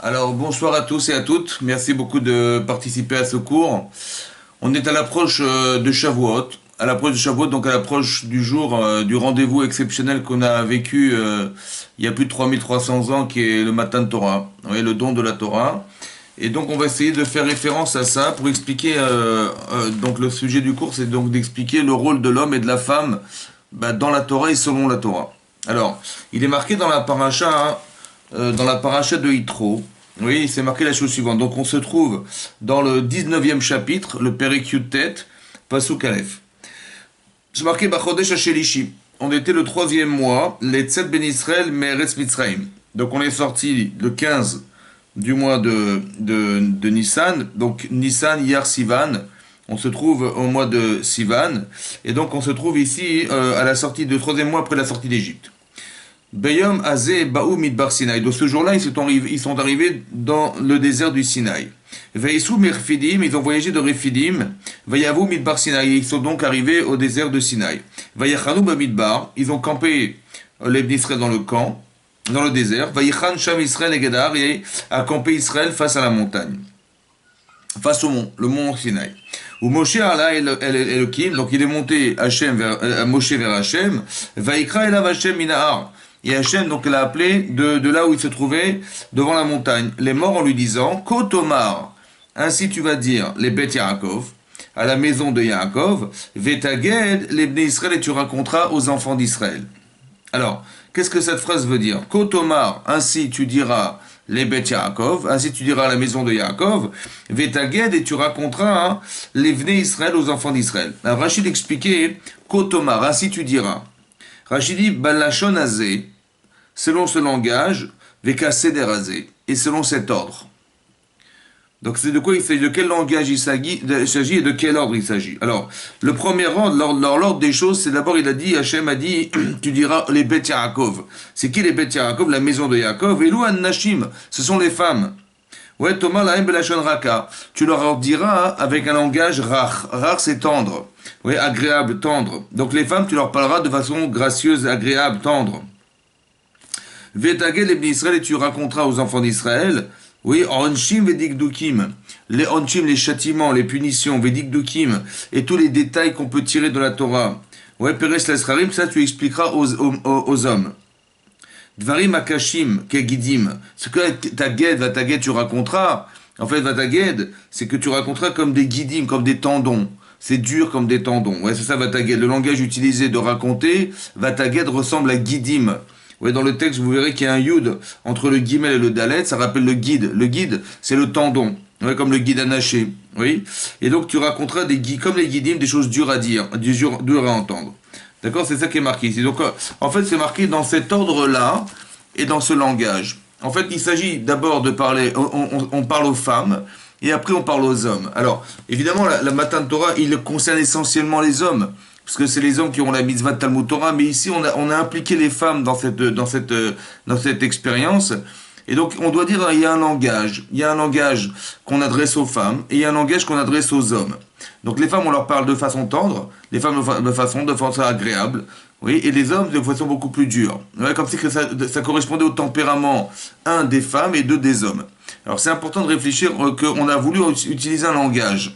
Alors, bonsoir à tous et à toutes. Merci beaucoup de participer à ce cours. On est à l'approche de Shavuot. À l'approche de Shavuot, donc à l'approche du jour du rendez-vous exceptionnel qu'on a vécu il y a plus de 3300 ans, qui est le Matan Torah, oui, le don de la Torah. Et donc, on va essayer de faire référence à ça pour expliquer. Donc, le sujet du cours, c'est donc d'expliquer le rôle de l'homme et de la femme dans la Torah et selon la Torah. Alors, il est marqué dans la paracha de Yitro. Oui, c'est marqué la chose suivante. Donc, on se trouve dans le 19e chapitre, le Perek Yud-Tet, Pasuk Aleph. C'est marqué Bachodesh Hashelishi. On était le troisième mois, les Tzet Ben Israël Me'eretz Mitzrayim. Donc, on est sorti le 15 du mois de Nissan. Donc, Nissan, Iyar, Sivan. On se trouve au mois de Sivan. Et donc, on se trouve ici à la sortie du troisième mois après la sortie d'Égypte. Beyom Azé Baou Midbar Sinaï. Donc ce jour-là, ils sont arrivés dans le désert du Sinaï. Veissou Merfidim, ils ont voyagé de Refidim. Vayavou Midbar Sinaï, ils sont donc arrivés au désert de Sinaï. Vayachanou Bamidbar, ils ont campé les Israël dans le camp, dans le désert. Vayichan Sham Israël et Gedar, et a campé Israël face à la montagne, face au mont, le mont Sinaï. Où Moshe Allah Elohim, donc il est monté Moshe vers Hachem. Vaikra Elav Hachem Minahar. Et Hachem, donc, l'a appelé de là où il se trouvait, devant la montagne, les morts en lui disant, Kotomar, ainsi tu vas dire, les Beth Yaakov, à la maison de Yaakov, Vetaged, les Bnei Israël, et tu raconteras aux enfants d'Israël. Alors, qu'est-ce que cette phrase veut dire? Kotomar, ainsi tu diras, les Beth Yaakov, ainsi tu diras à la maison de Yaakov, Vetaged, et tu raconteras les Bnei Israël aux enfants d'Israël. Alors, Rachid expliquait, Kotomar, ainsi tu diras. Rachid dit, Balachon Azé, selon ce langage, Veka Seder Azé, et selon cet ordre. Donc c'est de quoi il s'agit, de quel langage il s'agit et de quel ordre il s'agit. Alors, le premier ordre, l'ordre des choses, c'est d'abord, Hachem a dit, tu diras les Beth Yaakov. C'est qui les Beth Yaakov? La maison de Yaakov. Et Louan Nashim, ce sont les femmes. Ouais, Thomas Lahem Belachon Raka. Tu leur diras avec un langage rach. Rach, c'est tendre. Oui, agréable, tendre. Donc les femmes, tu leur parleras de façon gracieuse, agréable, tendre. Vetagel les Israël, et tu raconteras aux enfants d'Israël, oui, onchim vedikdukim, les onchim, les châtiments, les punitions, vedikdukim, et tous les détails qu'on peut tirer de la Torah. Ouais, Peres l'esrarim, ça tu expliqueras aux hommes. Dvarim akashim, kegidim, ce que Vataged, tu raconteras. En fait, Vataged, c'est que tu raconteras comme des guidim, comme des tendons. C'est dur comme des tendons. Ouais, c'est ça, Vataged. Le langage utilisé de raconter, Vataged ressemble à guidim. Ouais, dans le texte, vous verrez qu'il y a un yud entre le gimel et le dalet, ça rappelle le guide. Le guide, c'est le tendon. Ouais, comme le guide anaché. Oui. Et donc, tu raconteras comme les guidim, des choses dures à dire, dures à entendre. D'accord? C'est ça qui est marqué ici. Donc, en fait, c'est marqué dans cet ordre-là et dans ce langage. En fait, il s'agit d'abord de parler, on parle aux femmes, et après on parle aux hommes. Alors, évidemment, la Matan Torah, il concerne essentiellement les hommes, parce que c'est les hommes qui ont la mitzvah de Talmud Torah, mais ici, on a impliqué les femmes dans cette expérience. Et donc, on doit dire, il y a un langage qu'on adresse aux femmes, et il y a un langage qu'on adresse aux hommes. Donc, les femmes, on leur parle de façon tendre, les femmes de façon agréable, oui, et les hommes de façon beaucoup plus dure. Ouais, comme si que ça correspondait au tempérament, un, des femmes, et deux, des hommes. Alors, c'est important de réfléchir qu'on a voulu utiliser un langage.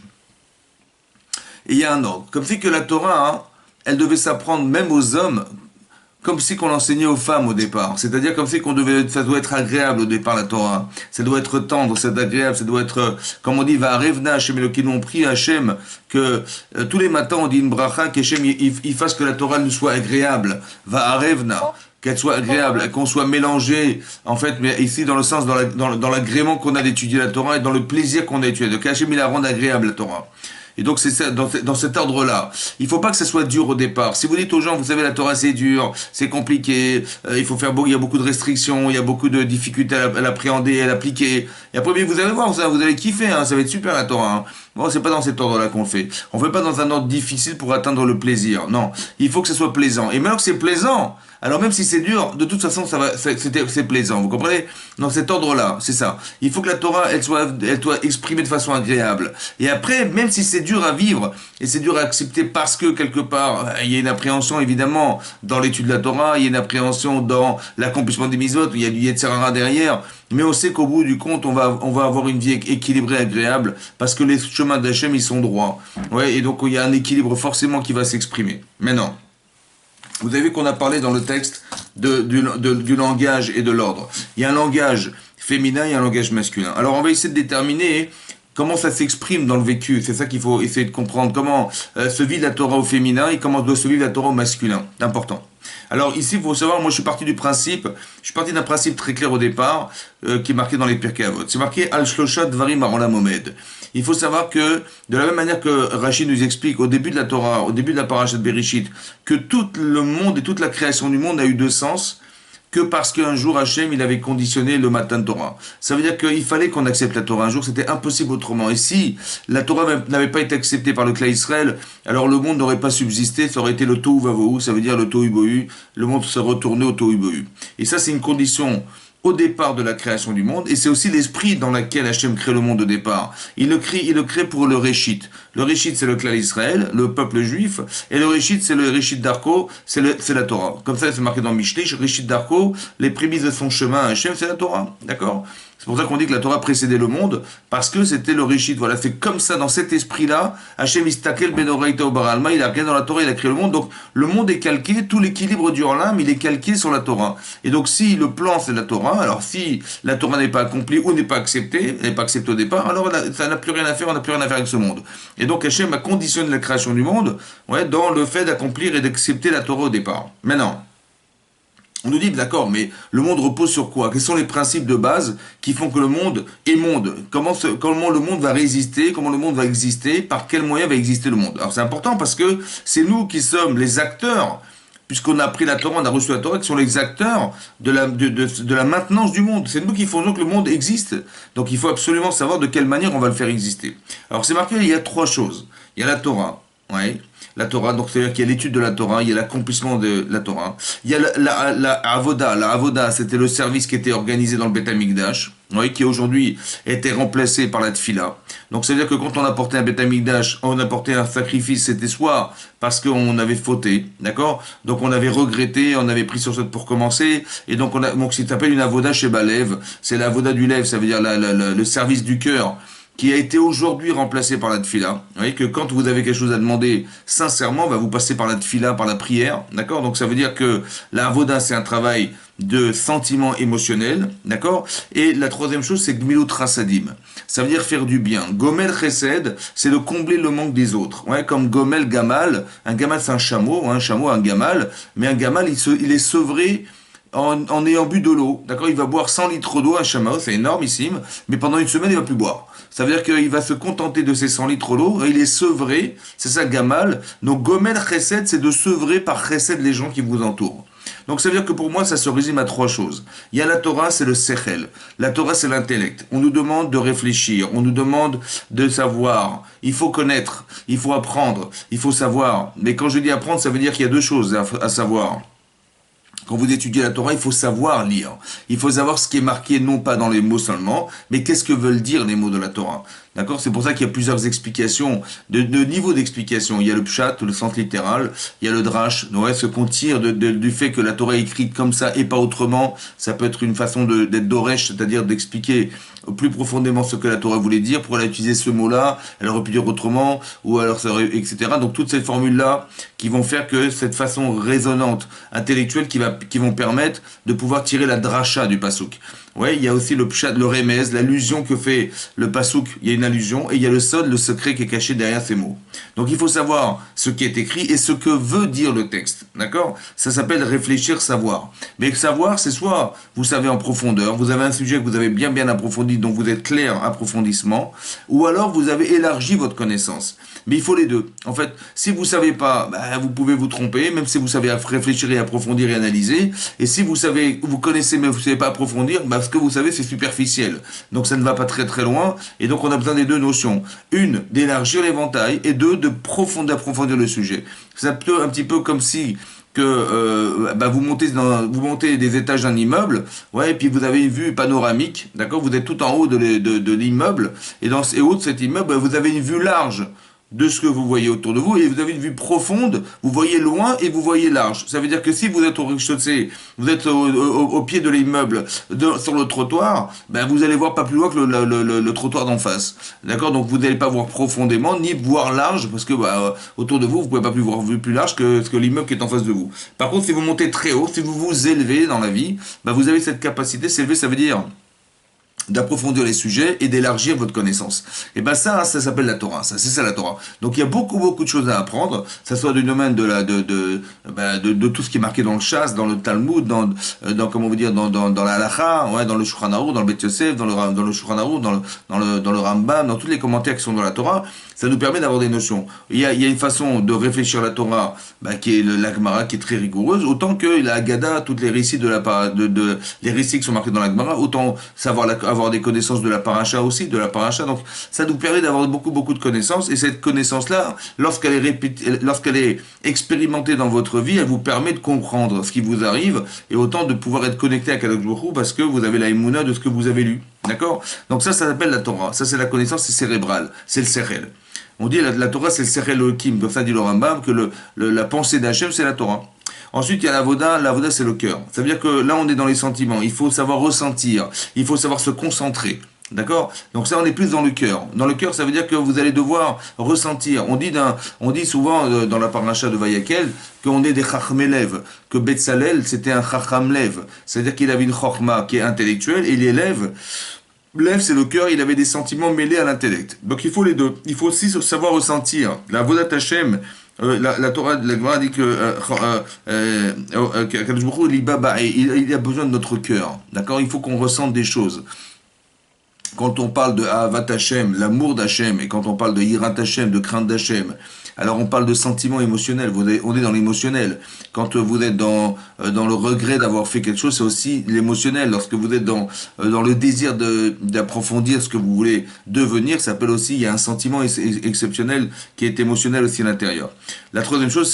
Et il y a un ordre. Comme si que la Torah, elle devait s'apprendre même aux hommes, comme si qu'on l'enseignait aux femmes au départ. C'est-à-dire comme si ça doit être agréable au départ, la Torah. Ça doit être tendre, c'est agréable, ça doit être, comme on dit, va arevna Hachem Elohim, on prie Hachem que tous les matins on dit une bracha, qu'Hachem il fasse que la Torah nous soit agréable. Va arevna, qu'elle soit agréable, qu'on soit mélangé, en fait, mais ici dans le sens, dans l'agrément qu'on a d'étudier la Torah et dans le plaisir qu'on a d'étudier. Donc Hachem il la rende agréable, la Torah. Et donc c'est ça, dans cet ordre-là. Il faut pas que ça soit dur au départ. Si vous dites aux gens, vous savez, la Torah c'est dur, c'est compliqué, il y a beaucoup de restrictions, il y a beaucoup de difficultés à l'appréhender, à l'appliquer. Et après, vous allez voir, vous allez kiffer, ça va être super la Torah. Bon, c'est pas dans cet ordre-là qu'on le fait. On fait pas dans un ordre difficile pour atteindre le plaisir. Non, il faut que ce soit plaisant. Et maintenant que c'est plaisant, alors même si c'est dur, de toute façon, c'est plaisant. Vous comprenez? Dans cet ordre-là, c'est ça. Il faut que la Torah, elle soit exprimée de façon agréable. Et après, même si c'est dur à vivre, et c'est dur à accepter parce que quelque part, il y a une appréhension évidemment dans l'étude de la Torah, il y a une appréhension dans l'accomplissement des mitzvot, il y a du Yetzer Hara derrière, mais on sait qu'au bout du compte, on va avoir une vie équilibrée, agréable, parce que les chemins d'Hachem, ils sont droits. Ouais, et donc il y a un équilibre forcément qui va s'exprimer. Maintenant, vous avez vu qu'on a parlé dans le texte du langage et de l'ordre. Il y a un langage féminin et un langage masculin. Alors on va essayer de déterminer comment ça s'exprime dans le vécu. C'est ça qu'il faut essayer de comprendre. Comment se vit la Torah au féminin et comment doit se vivre la Torah au masculin. C'est important. Alors ici, il faut savoir, moi je suis parti d'un principe très clair au départ, qui est marqué dans les Pirkei Avot. C'est marqué Al Shlosha Dvarim Ha'olam Omed. Il faut savoir que, de la même manière que Rachid nous explique au début de la Torah, au début de la Parashat Bereshit, que tout le monde et toute la création du monde a eu deux sens, que parce qu'un jour Hachem il avait conditionné le matin de Torah. Ça veut dire qu'il fallait qu'on accepte la Torah un jour, c'était impossible autrement. Et si la Torah n'avait pas été acceptée par le clan Israël, alors le monde n'aurait pas subsisté, ça aurait été le Tohu Vavohu, ça veut dire le Tohu Bohu, le monde serait retourné au Tohu Bohu. Et ça c'est une condition au départ de la création du monde, et c'est aussi l'esprit dans lequel Hachem crée le monde au départ. Il le crée pour le Réchit. Le Réchit, c'est le clan Israël, le peuple juif, et le Réchit, c'est le Réchit d'Arko, c'est la Torah. Comme ça, c'est marqué dans Mishneh, Réchit d'Arko, les prémices de son chemin à Hachem, c'est la Torah. D'accord? C'est pour ça qu'on dit que la Torah précédait le monde, parce que c'était le Réchit. Voilà, c'est comme ça, dans cet esprit-là, Hachem Istakel Ben Oraita Obar Alma, il a créé dans la Torah, il a créé le monde. Donc, le monde est calqué, tout l'équilibre du Olam, il est calqué sur la Torah. Et donc, si le plan, c'est la Torah, alors si la Torah n'est pas accomplie ou n'est pas acceptée au départ, alors ça n'a plus rien à faire, on n'a plus rien à faire avec ce monde. Et donc, Hachem a conditionné la création du monde, ouais, dans le fait d'accomplir et d'accepter la Torah au départ. Maintenant, on nous dit, d'accord, mais le monde repose sur quoi? Quels sont les principes de base qui font que le monde est monde? Comment le monde va résister? Comment le monde va exister? Par quels moyens va exister le monde? Alors c'est important parce que c'est nous qui sommes les acteurs, puisqu'on a pris la Torah, on a reçu la Torah, qui sont les acteurs de la maintenance du monde. C'est nous qui faisons que le monde existe. Donc il faut absolument savoir de quelle manière on va le faire exister. Alors c'est marqué, il y a trois choses. Il y a la Torah, ouais. La Torah, donc c'est-à-dire qu'il y a l'étude de la Torah, il y a l'accomplissement de la Torah. Il y a la Avoda. La Avoda, c'était le service qui était organisé dans le Beth Amikdash, oui, qui aujourd'hui était remplacé par la Tfila. Donc c'est-à-dire que quand on apportait un Beth Amikdash, on apportait un sacrifice, c'était soit parce qu'on avait fauté, d'accord? Donc on avait regretté, on avait pris sur ça pour commencer, et donc donc c'est appelé une Avoda chez Balev, c'est la Avoda du lève, ça veut dire le service du cœur, qui a été aujourd'hui remplacé par la tfila. Vous voyez que quand vous avez quelque chose à demander, sincèrement, va vous passer par la tfila, par la prière, d'accord? Donc ça veut dire que la avoda, c'est un travail de sentiment émotionnel, d'accord? Et la troisième chose, c'est gmilut rasadim. Ça veut dire faire du bien. Gomel chesed, c'est de combler le manque des autres. Ouais, comme gomel gamal. Un gamal, c'est un chameau, un gamal. Mais un gamal, il est sevré en ayant bu de l'eau, d'accord? Il va boire 100 litres d'eau, un chameau, c'est énormissime, mais pendant une semaine, il va plus boire. Ça veut dire qu'il va se contenter de ces 100 litres d'eau, et il est sevré, c'est ça Gamal. Donc Gomel Chesed, c'est de sevrer par Chesed les gens qui vous entourent. Donc ça veut dire que pour moi, ça se résume à trois choses. Il y a la Torah, c'est le Sechel. La Torah, c'est l'intellect. On nous demande de réfléchir, on nous demande de savoir. Il faut connaître, il faut apprendre, il faut savoir. Mais quand je dis apprendre, ça veut dire qu'il y a deux choses à savoir. Quand vous étudiez la Torah, il faut savoir lire. Il faut savoir ce qui est marqué, non pas dans les mots seulement, mais qu'est-ce que veulent dire les mots de la Torah. D'accord? C'est pour ça qu'il y a plusieurs explications, de niveaux d'explication. Il y a le pshat, le sens littéral, il y a le drash, ouais, ce qu'on tire du fait que la Torah est écrite comme ça et pas autrement. Ça peut être une façon d'être doresh, c'est-à-dire d'expliquer plus profondément ce que la Torah voulait dire. Pourquoi elle a utilisé ce mot-là? Elle aurait pu dire autrement, ou alors ça aurait, etc. Donc toutes ces formules-là qui vont faire que cette façon résonante, intellectuelle, qui vont permettre de pouvoir tirer la dracha du pasouk. Ouais, il y a aussi le pshat, le remez, l'allusion que fait le pasouk, il y a une allusion, et il y a le sod, le secret qui est caché derrière ces mots. Donc il faut savoir ce qui est écrit et ce que veut dire le texte, d'accord? Ça s'appelle réfléchir, savoir. Mais savoir, c'est soit vous savez en profondeur, vous avez un sujet que vous avez bien approfondi, donc vous êtes clair, approfondissement, ou alors vous avez élargi votre connaissance. Mais il faut les deux. En fait, si vous savez pas, vous pouvez vous tromper, même si vous savez réfléchir et approfondir et analyser, et si vous savez, vous connaissez mais vous savez pas approfondir, ce que vous savez, c'est superficiel. Donc ça ne va pas très très loin. Et donc on a besoin des deux notions. Une, d'élargir l'éventail. Et deux, d'approfondir le sujet. C'est un petit peu comme si que vous montez des étages d'un immeuble, ouais, et puis vous avez une vue panoramique, d'accord? Vous êtes tout en haut de l'immeuble, et haut de cet immeuble, vous avez une vue large de ce que vous voyez autour de vous, et vous avez une vue profonde, vous voyez loin et vous voyez large. Ça veut dire que si vous êtes au rez-de-chaussée, vous êtes au pied de l'immeuble, sur le trottoir, ben vous allez voir pas plus loin que le trottoir d'en face. D'accord? Donc vous n'allez pas voir profondément, ni voir large, parce que autour de vous, vous pouvez pas plus voir vue plus large que l'immeuble qui est en face de vous. Par contre, si vous montez très haut, si vous vous élevez dans la vie, ben vous avez cette capacité. S'élever, ça veut dire d'approfondir les sujets et d'élargir votre connaissance. Et ben ça s'appelle la Torah. Ça, c'est ça la Torah. Donc il y a beaucoup de choses à apprendre. Ça soit du domaine de tout ce qui est marqué dans le Chasse, dans le Talmud, comment vous dire, dans la Halacha, ouais, dans le Shulchan Aruch, dans le Bet Yosef, dans le Shulchan Aruch, dans le Rambam, dans tous les commentaires qui sont dans la Torah. Ça nous permet d'avoir des notions. Il y a une façon de réfléchir la Torah, qui est la Gemara, qui est très rigoureuse, autant que la Haggadah, toutes les récits les récits qui sont marqués dans la Gemara, autant avoir des connaissances de la paracha aussi, de la paracha. Donc, ça nous permet d'avoir beaucoup de connaissances, et cette connaissance-là, lorsqu'elle est expérimentée dans votre vie, elle vous permet de comprendre ce qui vous arrive, et autant de pouvoir être connecté à Kadosh Baruch Hu, parce que vous avez la émouna de ce que vous avez lu. D'accord? Donc ça s'appelle la Torah. Ça, c'est la connaissance, c'est cérébral. C'est le sérel. On dit la Torah, c'est le Sechel Elohim, comme ça dit le Rambam, que la pensée d'Hachem, c'est la Torah. Ensuite, il y a l'avoda. L'avoda, c'est le cœur. Ça veut dire que là, on est dans les sentiments. Il faut savoir ressentir. Il faut savoir se concentrer. D'accord? Donc ça, on est plus dans le cœur. Dans le cœur, ça veut dire que vous allez devoir ressentir. On dit souvent dans la paracha de Vayakel qu'on est des chachmelev, que Betzalel, c'était un chachamlev. C'est-à-dire qu'il avait une chorma qui est intellectuelle, et l'élève, c'est le cœur, il avait des sentiments mêlés à l'intellect. Donc il faut les deux. Il faut aussi savoir ressentir. La Vodat Hashem, la Torah, la Gemara dit que Kadosh Baruch Hu, il a besoin de notre cœur. D'accord? Il faut qu'on ressente des choses. Quand on parle de Ahavat Hashem, l'amour d'Hashem, et quand on parle de Yirat Hashem, de crainte d'Hashem, alors on parle de sentiments émotionnels, on est dans l'émotionnel. Quand vous êtes dans le regret d'avoir fait quelque chose, c'est aussi l'émotionnel. Lorsque vous êtes dans le désir d'approfondir ce que vous voulez devenir, ça s'appelle aussi, il y a un sentiment exceptionnel qui est émotionnel aussi à l'intérieur. La troisième chose,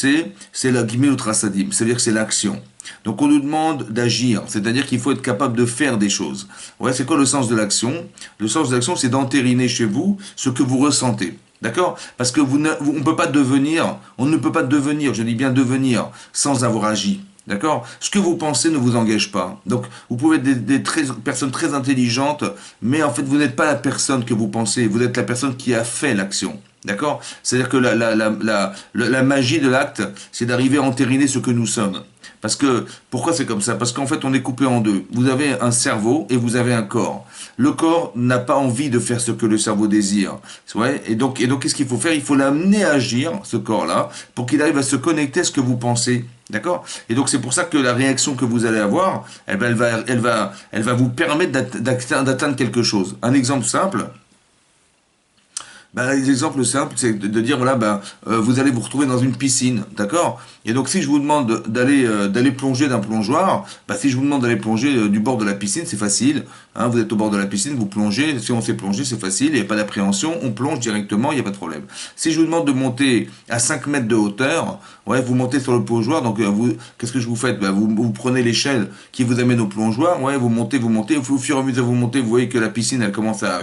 c'est la Gimel Trasadim, c'est-à-dire que c'est l'action. Donc on nous demande d'agir, c'est-à-dire qu'il faut être capable de faire des choses. Ouais, c'est quoi le sens de l'action? Le sens de l'action, c'est d'entériner chez vous ce que vous ressentez. D'accord? Parce que on ne peut pas devenir, je dis bien devenir, sans avoir agi. D'accord? Ce que vous pensez ne vous engage pas. Donc, vous pouvez être des personnes très intelligentes, mais en fait, vous n'êtes pas la personne que vous pensez, vous êtes la personne qui a fait l'action. D'accord? C'est-à-dire que la magie de l'acte, c'est d'arriver à entériner ce que nous sommes. Parce que, pourquoi c'est comme ça? Parce qu'en fait, on est coupé en deux. Vous avez un cerveau et vous avez un corps. Le corps n'a pas envie de faire ce que le cerveau désire. Ouais, et donc, qu'est-ce qu'il faut faire? Il faut l'amener à agir, ce corps-là, pour qu'il arrive à se connecter à ce que vous pensez. D'accord? Et donc, c'est pour ça que la réaction que vous allez avoir, elle va vous permettre d'atteindre quelque chose. Un exemple simple. L'exemple simple, c'est de dire, voilà, vous allez vous retrouver dans une piscine, d'accord? Et donc, si je vous demande d'aller plonger d'un plongeoir, si je vous demande d'aller plonger du bord de la piscine, c'est facile. Hein, vous êtes au bord de la piscine, vous plongez. Si on sait plonger, c'est facile, il n'y a pas d'appréhension, on plonge directement, il n'y a pas de problème. Si je vous demande de monter à 5 mètres de hauteur, ouais, vous montez sur le plongeoir, donc qu'est-ce que je vous faites? Vous prenez l'échelle qui vous amène au plongeoir, ouais, vous montez, au fur et à mesure que vous montez, vous voyez que la piscine, elle commence à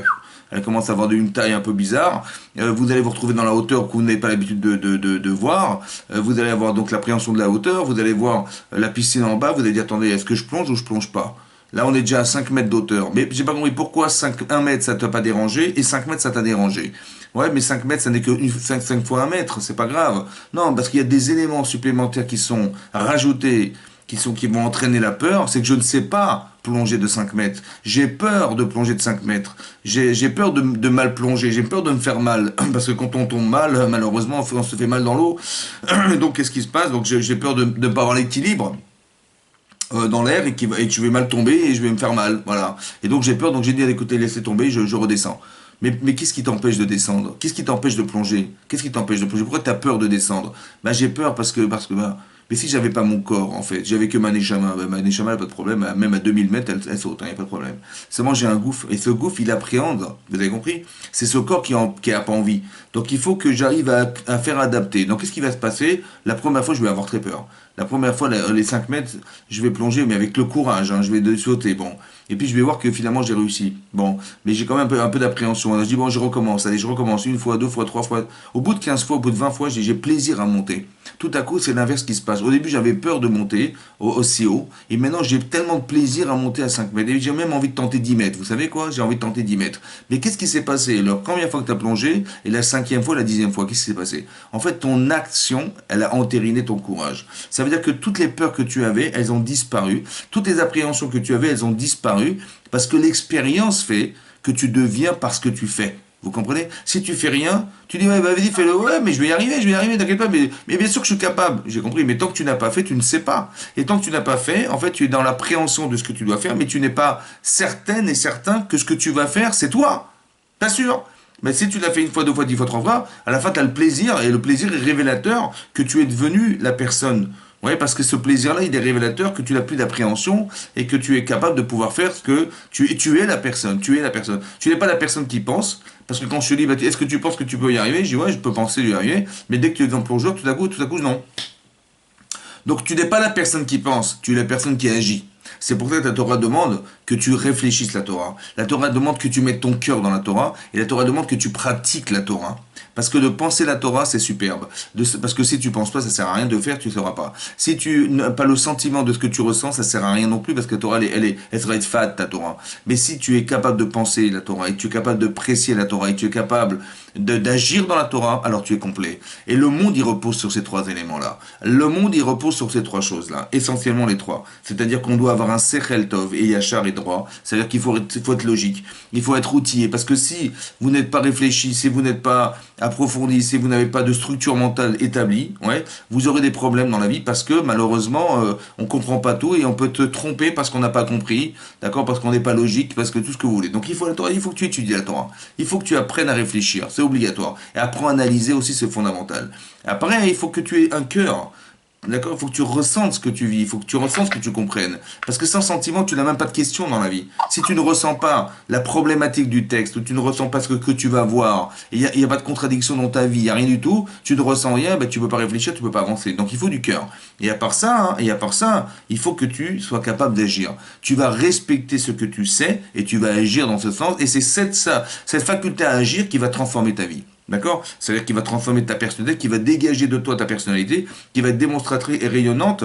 avoir une taille un peu bizarre. Vous allez vous retrouver dans la hauteur que vous n'avez pas l'habitude de voir. Vous allez avoir donc l'appréhension de la hauteur. Vous allez voir la piscine en bas. Vous allez dire, attendez, est-ce que je plonge ou je plonge pas? Là, on est déjà à 5 mètres d'auteur. Mais j'ai pas compris pourquoi 1 mètre, ça t'a pas dérangé et 5 mètres, ça t'a dérangé. Ouais, mais 5 mètres, ça n'est que 5 fois 1 mètre. C'est pas grave. Non, parce qu'il y a des éléments supplémentaires qui sont rajoutés, qui vont entraîner la peur. C'est que je ne sais pas plonger de 5 mètres. J'ai peur de plonger de 5 mètres. J'ai peur de mal plonger. J'ai peur de me faire mal. Parce que quand on tombe mal, malheureusement, on se fait mal dans l'eau. Donc, qu'est-ce qui se passe? Donc, j'ai peur de ne pas avoir l'équilibre dans l'air et je vais mal tomber et je vais me faire mal. Voilà. Et donc, j'ai peur. Donc, j'ai dit, écoutez, laissez tomber, je redescends. Mais qu'est-ce qui t'empêche de descendre? Qu'est-ce qui t'empêche de plonger? Qu'est-ce qui t'empêche de plonger? Pourquoi tu as peur de descendre? J'ai peur parce que Mais si j'avais pas mon corps, en fait, j'avais que ma neshama, ben, ma neshama, elle a pas de problème, même à 2000 mètres, elle saute, il n'y a pas de problème. Seulement, j'ai un gouffre, et ce gouffre, il appréhende, vous avez compris? C'est ce corps qui a pas envie. Donc, il faut que j'arrive à faire adapter. Donc, qu'est-ce qui va se passer? La première fois, je vais avoir très peur. La première fois, les 5 mètres, je vais plonger, mais avec le courage, hein, je vais sauter, bon. Et puis, je vais voir que finalement, j'ai réussi. Bon, mais j'ai quand même un peu d'appréhension. Alors, je dis, bon, je recommence, allez, je recommence, une fois, deux fois, trois fois. Au bout de 15 fois, au bout de 20 fois, j'ai plaisir à monter. Tout à coup, c'est l'inverse qui se passe. Au début, j'avais peur de monter aussi haut. Et maintenant, j'ai tellement de plaisir à monter à 5 mètres. Et j'ai même envie de tenter 10 mètres. Vous savez quoi? J'ai envie de tenter 10 mètres. Mais qu'est-ce qui s'est passé? La première fois que tu as plongé, et la 5e fois, la 10e fois, qu'est-ce qui s'est passé? En fait, ton action, elle a entériné ton courage. Ça veut dire que toutes les peurs que tu avais, elles ont disparu. Toutes les appréhensions que tu avais, elles ont disparu. Parce que l'expérience fait que tu deviens parce que tu fais. Vous comprenez? Si tu fais rien, tu dis, ouais, bah, vas-y, fais-le, ouais, mais je vais y arriver, t'inquiète pas, mais bien sûr que je suis capable. J'ai compris, mais tant que tu n'as pas fait, tu ne sais pas. Et tant que tu n'as pas fait, en fait, tu es dans l'appréhension de ce que tu dois faire, mais tu n'es pas certaine et certain que ce que tu vas faire, c'est toi. Pas sûr. Mais si tu l'as fait une fois, deux fois, 10 fois, 3 fois, à la fin, tu as le plaisir, et le plaisir est révélateur que tu es devenu la personne. Ouais, parce que ce plaisir-là, il est révélateur que tu n'as plus d'appréhension et que tu es capable de pouvoir faire ce que tu es la personne. Tu es la personne. Tu n'es pas la personne qui pense. Parce que quand je te dis, bah, est-ce que tu penses que tu peux y arriver? Je dis, ouais, je peux penser y arriver. Mais dès que tu es dans le plongeur, tout à coup, non. Donc tu n'es pas la personne qui pense, tu es la personne qui agit. C'est pour ça que la Torah demande que tu réfléchisses la Torah. La Torah demande que tu mettes ton cœur dans la Torah. Et la Torah demande que tu pratiques la Torah. Parce que de penser la Torah, c'est superbe. Parce que si tu penses pas, ça sert à rien de faire, tu ne sauras pas. Si tu n'as pas le sentiment de ce que tu ressens, ça sert à rien non plus, parce que la Torah, elle sera fade, ta Torah. Mais si tu es capable de penser la Torah, et que tu es capable de apprécier la Torah, et que tu es capable d'agir dans la Torah, alors tu es complet. Et le monde, il repose sur ces 3 éléments-là. Le monde, il repose sur ces 3 choses-là. Essentiellement les 3. C'est-à-dire qu'on doit avoir un sechel tov et yachar et droit. C'est-à-dire qu'il faut être logique. Il faut être outillé. Parce que si vous n'êtes pas réfléchi, si vous n'êtes pas approfondi, si vous n'avez pas de structure mentale établie, ouais, vous aurez des problèmes dans la vie parce que malheureusement, on comprend pas tout et on peut te tromper parce qu'on n'a pas compris, d'accord, parce qu'on n'est pas logique, parce que tout ce que vous voulez. Donc il faut la Torah, il faut que tu étudies la Torah. Il faut que tu apprennes à réfléchir, c'est obligatoire. Et apprends à analyser aussi, c'est fondamental. Après, il faut que tu aies un cœur. D'accord? Il faut que tu ressentes ce que tu vis, il faut que tu ressentes ce que tu comprennes. Parce que sans sentiment, tu n'as même pas de question dans la vie. Si tu ne ressens pas la problématique du texte, ou tu ne ressens pas ce que tu vas voir, il n'y a pas de contradiction dans ta vie, il n'y a rien du tout, tu ne ressens rien, ben, tu ne peux pas réfléchir, tu ne peux pas avancer. Donc il faut du cœur. Et à part ça, il faut que tu sois capable d'agir. Tu vas respecter ce que tu sais, et tu vas agir dans ce sens, et c'est cette faculté à agir qui va transformer ta vie. D'accord? C'est-à-dire qu'il va transformer ta personnalité, qui va dégager de toi ta personnalité, qui va être démonstratrice et rayonnante,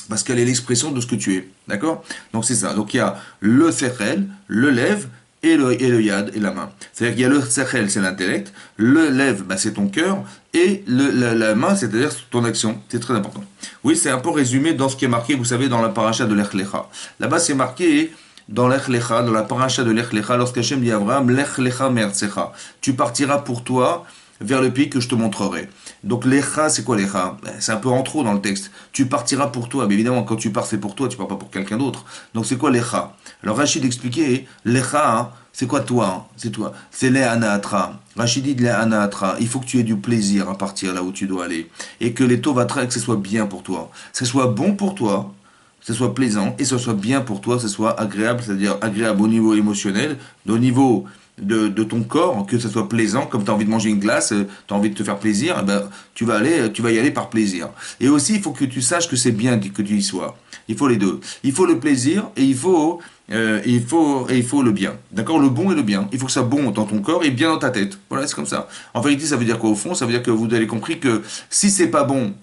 parce qu'elle est l'expression de ce que tu es. D'accord? Donc c'est ça. Donc il y a le sechel, le lève, et le yad, et la main. C'est-à-dire qu'il y a le sechel, c'est l'intellect, le lève, bah, c'est ton cœur, et la main, c'est-à-dire ton action. C'est très important. Oui, c'est un peu résumé dans ce qui est marqué, vous savez, dans la paracha de l'Ech Lecha. Là-bas, c'est marqué dans l'Ech Lecha, dans la paracha de l'Ech Lecha, lorsqu'Hachem dit à Abraham, Lech Lecha me'artzecha. Tu partiras pour toi vers le pays que je te montrerai. Donc l'Echa, c'est quoi l'Echa? C'est un peu en trop dans le texte. Tu partiras pour toi. Mais évidemment, quand tu pars, c'est pour toi, tu pars pas pour quelqu'un d'autre. Donc c'est quoi l'Echa? Alors Rachid expliquait, l'Echa, hein, c'est quoi toi? Hein? C'est toi. C'est l'E'anaatra. Rachid dit l'E'anaatra. Il faut que tu aies du plaisir à partir là où tu dois aller. Et que les Tovatra, que ce soit bien pour toi. Que ce soit bon pour toi, que ce soit plaisant, et que ce soit bien pour toi, que ce soit agréable, c'est-à-dire agréable au niveau émotionnel, au niveau de ton corps, que ce soit plaisant, comme tu as envie de manger une glace, tu as envie de te faire plaisir, eh ben, tu vas y aller par plaisir. Et aussi, il faut que tu saches que c'est bien que tu y sois. Il faut les deux. Il faut le plaisir et il faut le bien. D'accord? Le bon et le bien. Il faut que ça soit bon dans ton corps et bien dans ta tête. Voilà, c'est comme ça. En vérité, ça veut dire quoi au fond? Ça veut dire que vous avez compris que si c'est pas bon,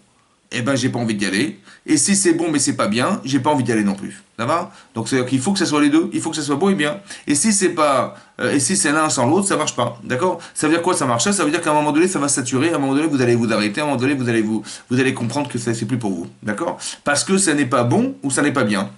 eh ben j'ai pas envie d'y aller. Et si c'est bon mais c'est pas bien, j'ai pas envie d'y aller non plus. Ça va? Donc c'est-à-dire qu'il faut que ça soit les deux, il faut que ça soit bon et bien. Et si c'est pas, et si c'est l'un sans l'autre, ça marche pas. D'accord? Ça veut dire quoi ça marche? Ça veut dire qu'à un moment donné ça va saturer, à un moment donné vous allez vous arrêter, à un moment donné vous allez comprendre que ça c'est plus pour vous. D'accord? Parce que ça n'est pas bon ou ça n'est pas bien.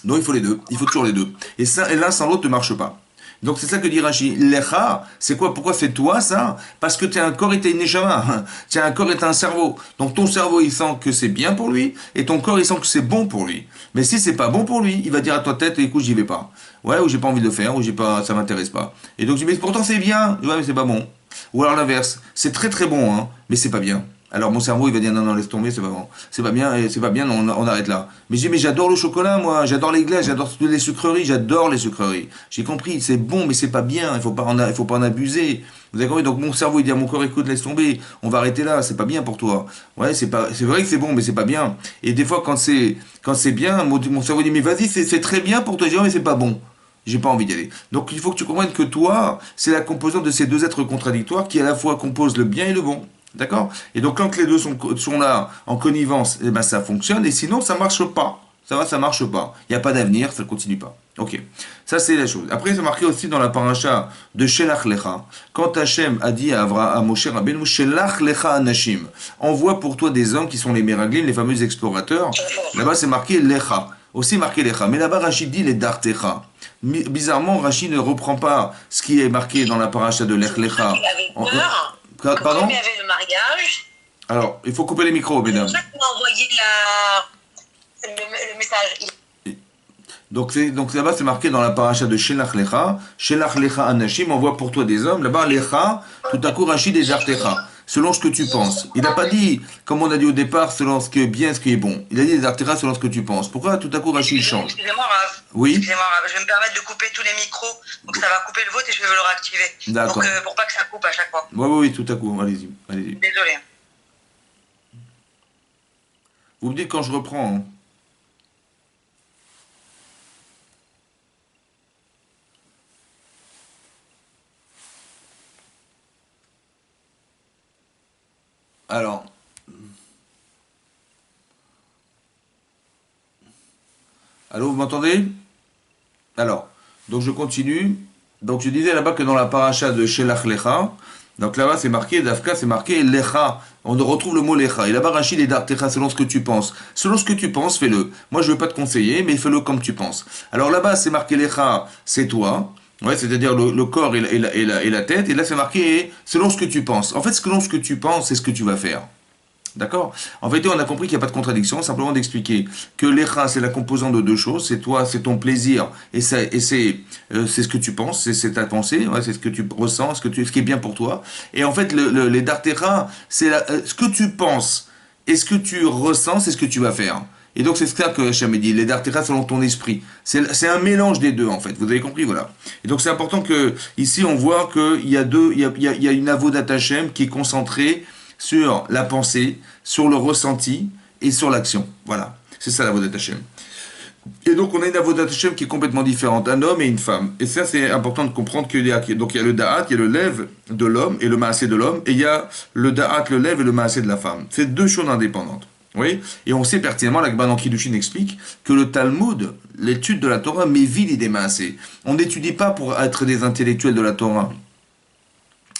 Donc il faut les deux, il faut toujours les deux. Et l'un sans l'autre ne marche pas. Donc c'est ça que dit Rashi. Lecha, c'est quoi? Pourquoi c'est toi ça? Parce que tu as un corps et tu as une neshama. Tu as un corps et tu as un cerveau. Donc ton cerveau il sent que c'est bien pour lui et ton corps il sent que c'est bon pour lui. Mais si c'est pas bon pour lui, il va dire à toi tête, écoute, j'y vais pas. Ouais, ou j'ai pas envie de le faire, ou ça m'intéresse pas. Et donc je dis mais pourtant c'est bien. Ouais, mais c'est pas bon. Ou alors l'inverse, c'est très très bon, hein, mais c'est pas bien. Alors mon cerveau il va dire non non laisse tomber, c'est pas bon, c'est pas bien, c'est pas bien, on arrête là. Mais je dis mais j'adore le chocolat moi, j'adore les glaces, j'adore toutes les sucreries, j'adore les sucreries. J'ai compris, c'est bon mais c'est pas bien, il faut pas en abuser. Vous avez compris? Donc mon cerveau il dit à mon corps écoute laisse tomber, on va arrêter là, c'est pas bien pour toi. Ouais c'est vrai que c'est bon mais c'est pas bien. Et des fois quand c'est bien, mon cerveau dit mais vas-y c'est très bien pour toi, je dis oh, mais c'est pas bon. J'ai pas envie d'y aller. Donc il faut que tu comprennes que toi, c'est la composante de ces deux êtres contradictoires qui à la fois composent le bien et le bon. D'accord? Et donc quand les deux sont là en connivence, eh ben, ça fonctionne, et sinon ça marche pas. Ça va, ça marche pas. Il n'y a pas d'avenir, ça ne continue pas. Ok. Ça c'est la chose. Après c'est marqué aussi dans la paracha de Shelach Lecha. Quand Hachem a dit à Moshe Rabbeinu, Shelach Lecha Anashim, envoie pour toi des hommes qui sont les Meraglim, les fameux explorateurs. Là-bas c'est marqué Lecha. Aussi marqué Lecha. Mais là-bas Rachid dit les Dartecha. Bizarrement, Rachid ne reprend pas ce qui est marqué dans la paracha de Lech Lecha. Pardon? Il y avait le mariage. Alors, il faut couper les micros, mesdames. C'est pour ça qu'on m'a envoyé le message. Donc là-bas, c'est marqué dans la paracha de Shelach Lecha Anashim, envoie pour toi des hommes. Là-bas, Lecha, tout à coup, Rachid est Dartecha. Selon ce que tu penses. Il n'a pas dit, comme on a dit au départ, selon ce qui est bien, ce qui est bon. Il a dit Dartecha selon ce que tu penses. Pourquoi tout à coup Rachid change? Excusez-moi, Rav. Oui. Excusez-moi, Rav. Je vais me permettre de couper tous les micros. Donc ça va couper le vôtre et je vais le réactiver. D'accord. Donc pour pas que ça coupe à chaque fois. Oui, tout à coup. Allez-y. Désolé. Vous me dites quand je reprends. Hein. Alors. Allô, vous m'entendez? Alors, donc je continue. Donc je disais là-bas que dans la paracha de Shelach Lecha, donc là-bas c'est marqué, Dafka c'est marqué Lecha. On retrouve le mot Lecha. Et là-bas Rachid est Dartecha selon ce que tu penses. Selon ce que tu penses, fais-le. Moi je ne veux pas te conseiller, mais fais-le comme tu penses. Alors là-bas c'est marqué Lecha, c'est toi. Ouais, c'est-à-dire le corps et la tête. Et là c'est marqué selon ce que tu penses. En fait, selon ce que tu penses, c'est ce que tu vas faire. D'accord? En fait, on a compris qu'il n'y a pas de contradiction, simplement d'expliquer que l'écha, c'est la composante de deux choses, c'est toi, c'est ton plaisir, et c'est ce que tu penses, c'est ta pensée, ouais, c'est ce que tu ressens, ce qui est bien pour toi. Et en fait, les dartera, c'est ce que tu penses et ce que tu ressens, c'est ce que tu vas faire. Et donc c'est ça que Hachem dit, les dartera selon ton esprit. C'est un mélange des deux en fait, vous avez compris, voilà. Et donc c'est important que, ici on voit qu'il y a il y a une avodat Hachem qui est concentrée sur la pensée, sur le ressenti et sur l'action. Voilà, c'est ça la Avodat Hashem. Et donc on a une Avodat Hashem qui est complètement différente, un homme et une femme. Et ça c'est important de comprendre qu'il y a, donc il y a le Da'at, il y a le lève de l'homme et le Maasé de l'homme, et il y a le Da'at, le lève et le Maasé de la femme. C'est deux choses indépendantes. Oui, et on sait pertinemment, la Gemara dans Kiddushin explique que le Talmud, l'étude de la Torah, mévit l'idée Maasé. On n'étudie pas pour être des intellectuels de la Torah.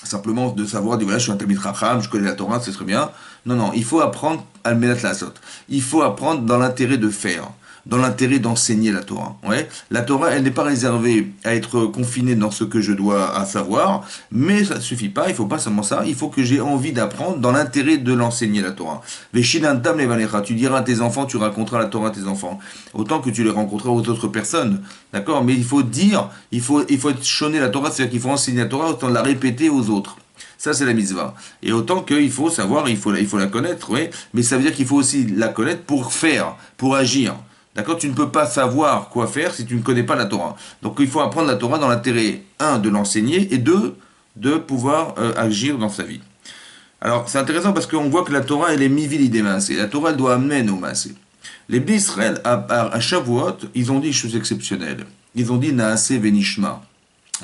Simplement de savoir, dire voilà, je suis un Talmid Chacham, je connais la Torah, c'est très bien. Non, il faut apprendre à le mettre la sotte. Il faut apprendre dans l'intérêt de faire, dans l'intérêt d'enseigner la Torah. Ouais. La Torah, elle n'est pas réservée à être confinée dans ce que je dois savoir, mais ça ne suffit pas, il ne faut pas seulement ça, il faut que j'ai envie d'apprendre dans l'intérêt de l'enseigner la Torah. Veshinantam levalecha, tu diras à tes enfants, tu raconteras la Torah à tes enfants, autant que tu les rencontreras aux autres personnes. D'accord? Mais il faut dire, il faut être choné la Torah, c'est-à-dire qu'il faut enseigner la Torah, autant la répéter aux autres. Ça, c'est la mitzvah. Et autant qu'il faut savoir, il faut la connaître, oui, mais ça veut dire qu'il faut aussi la connaître pour faire, pour agir. D'accord? Tu ne peux pas savoir quoi faire si tu ne connais pas la Torah. Donc il faut apprendre la Torah dans l'intérêt, un, de l'enseigner, et deux, de pouvoir agir dans sa vie. Alors c'est intéressant parce qu'on voit que la Torah, elle est mivili des maasé. La Torah, elle doit amener nos maasé. Les Bnei Israël, à Shavuot, ils ont dit une chose exceptionnelle. Ils ont dit Naasé Venishma.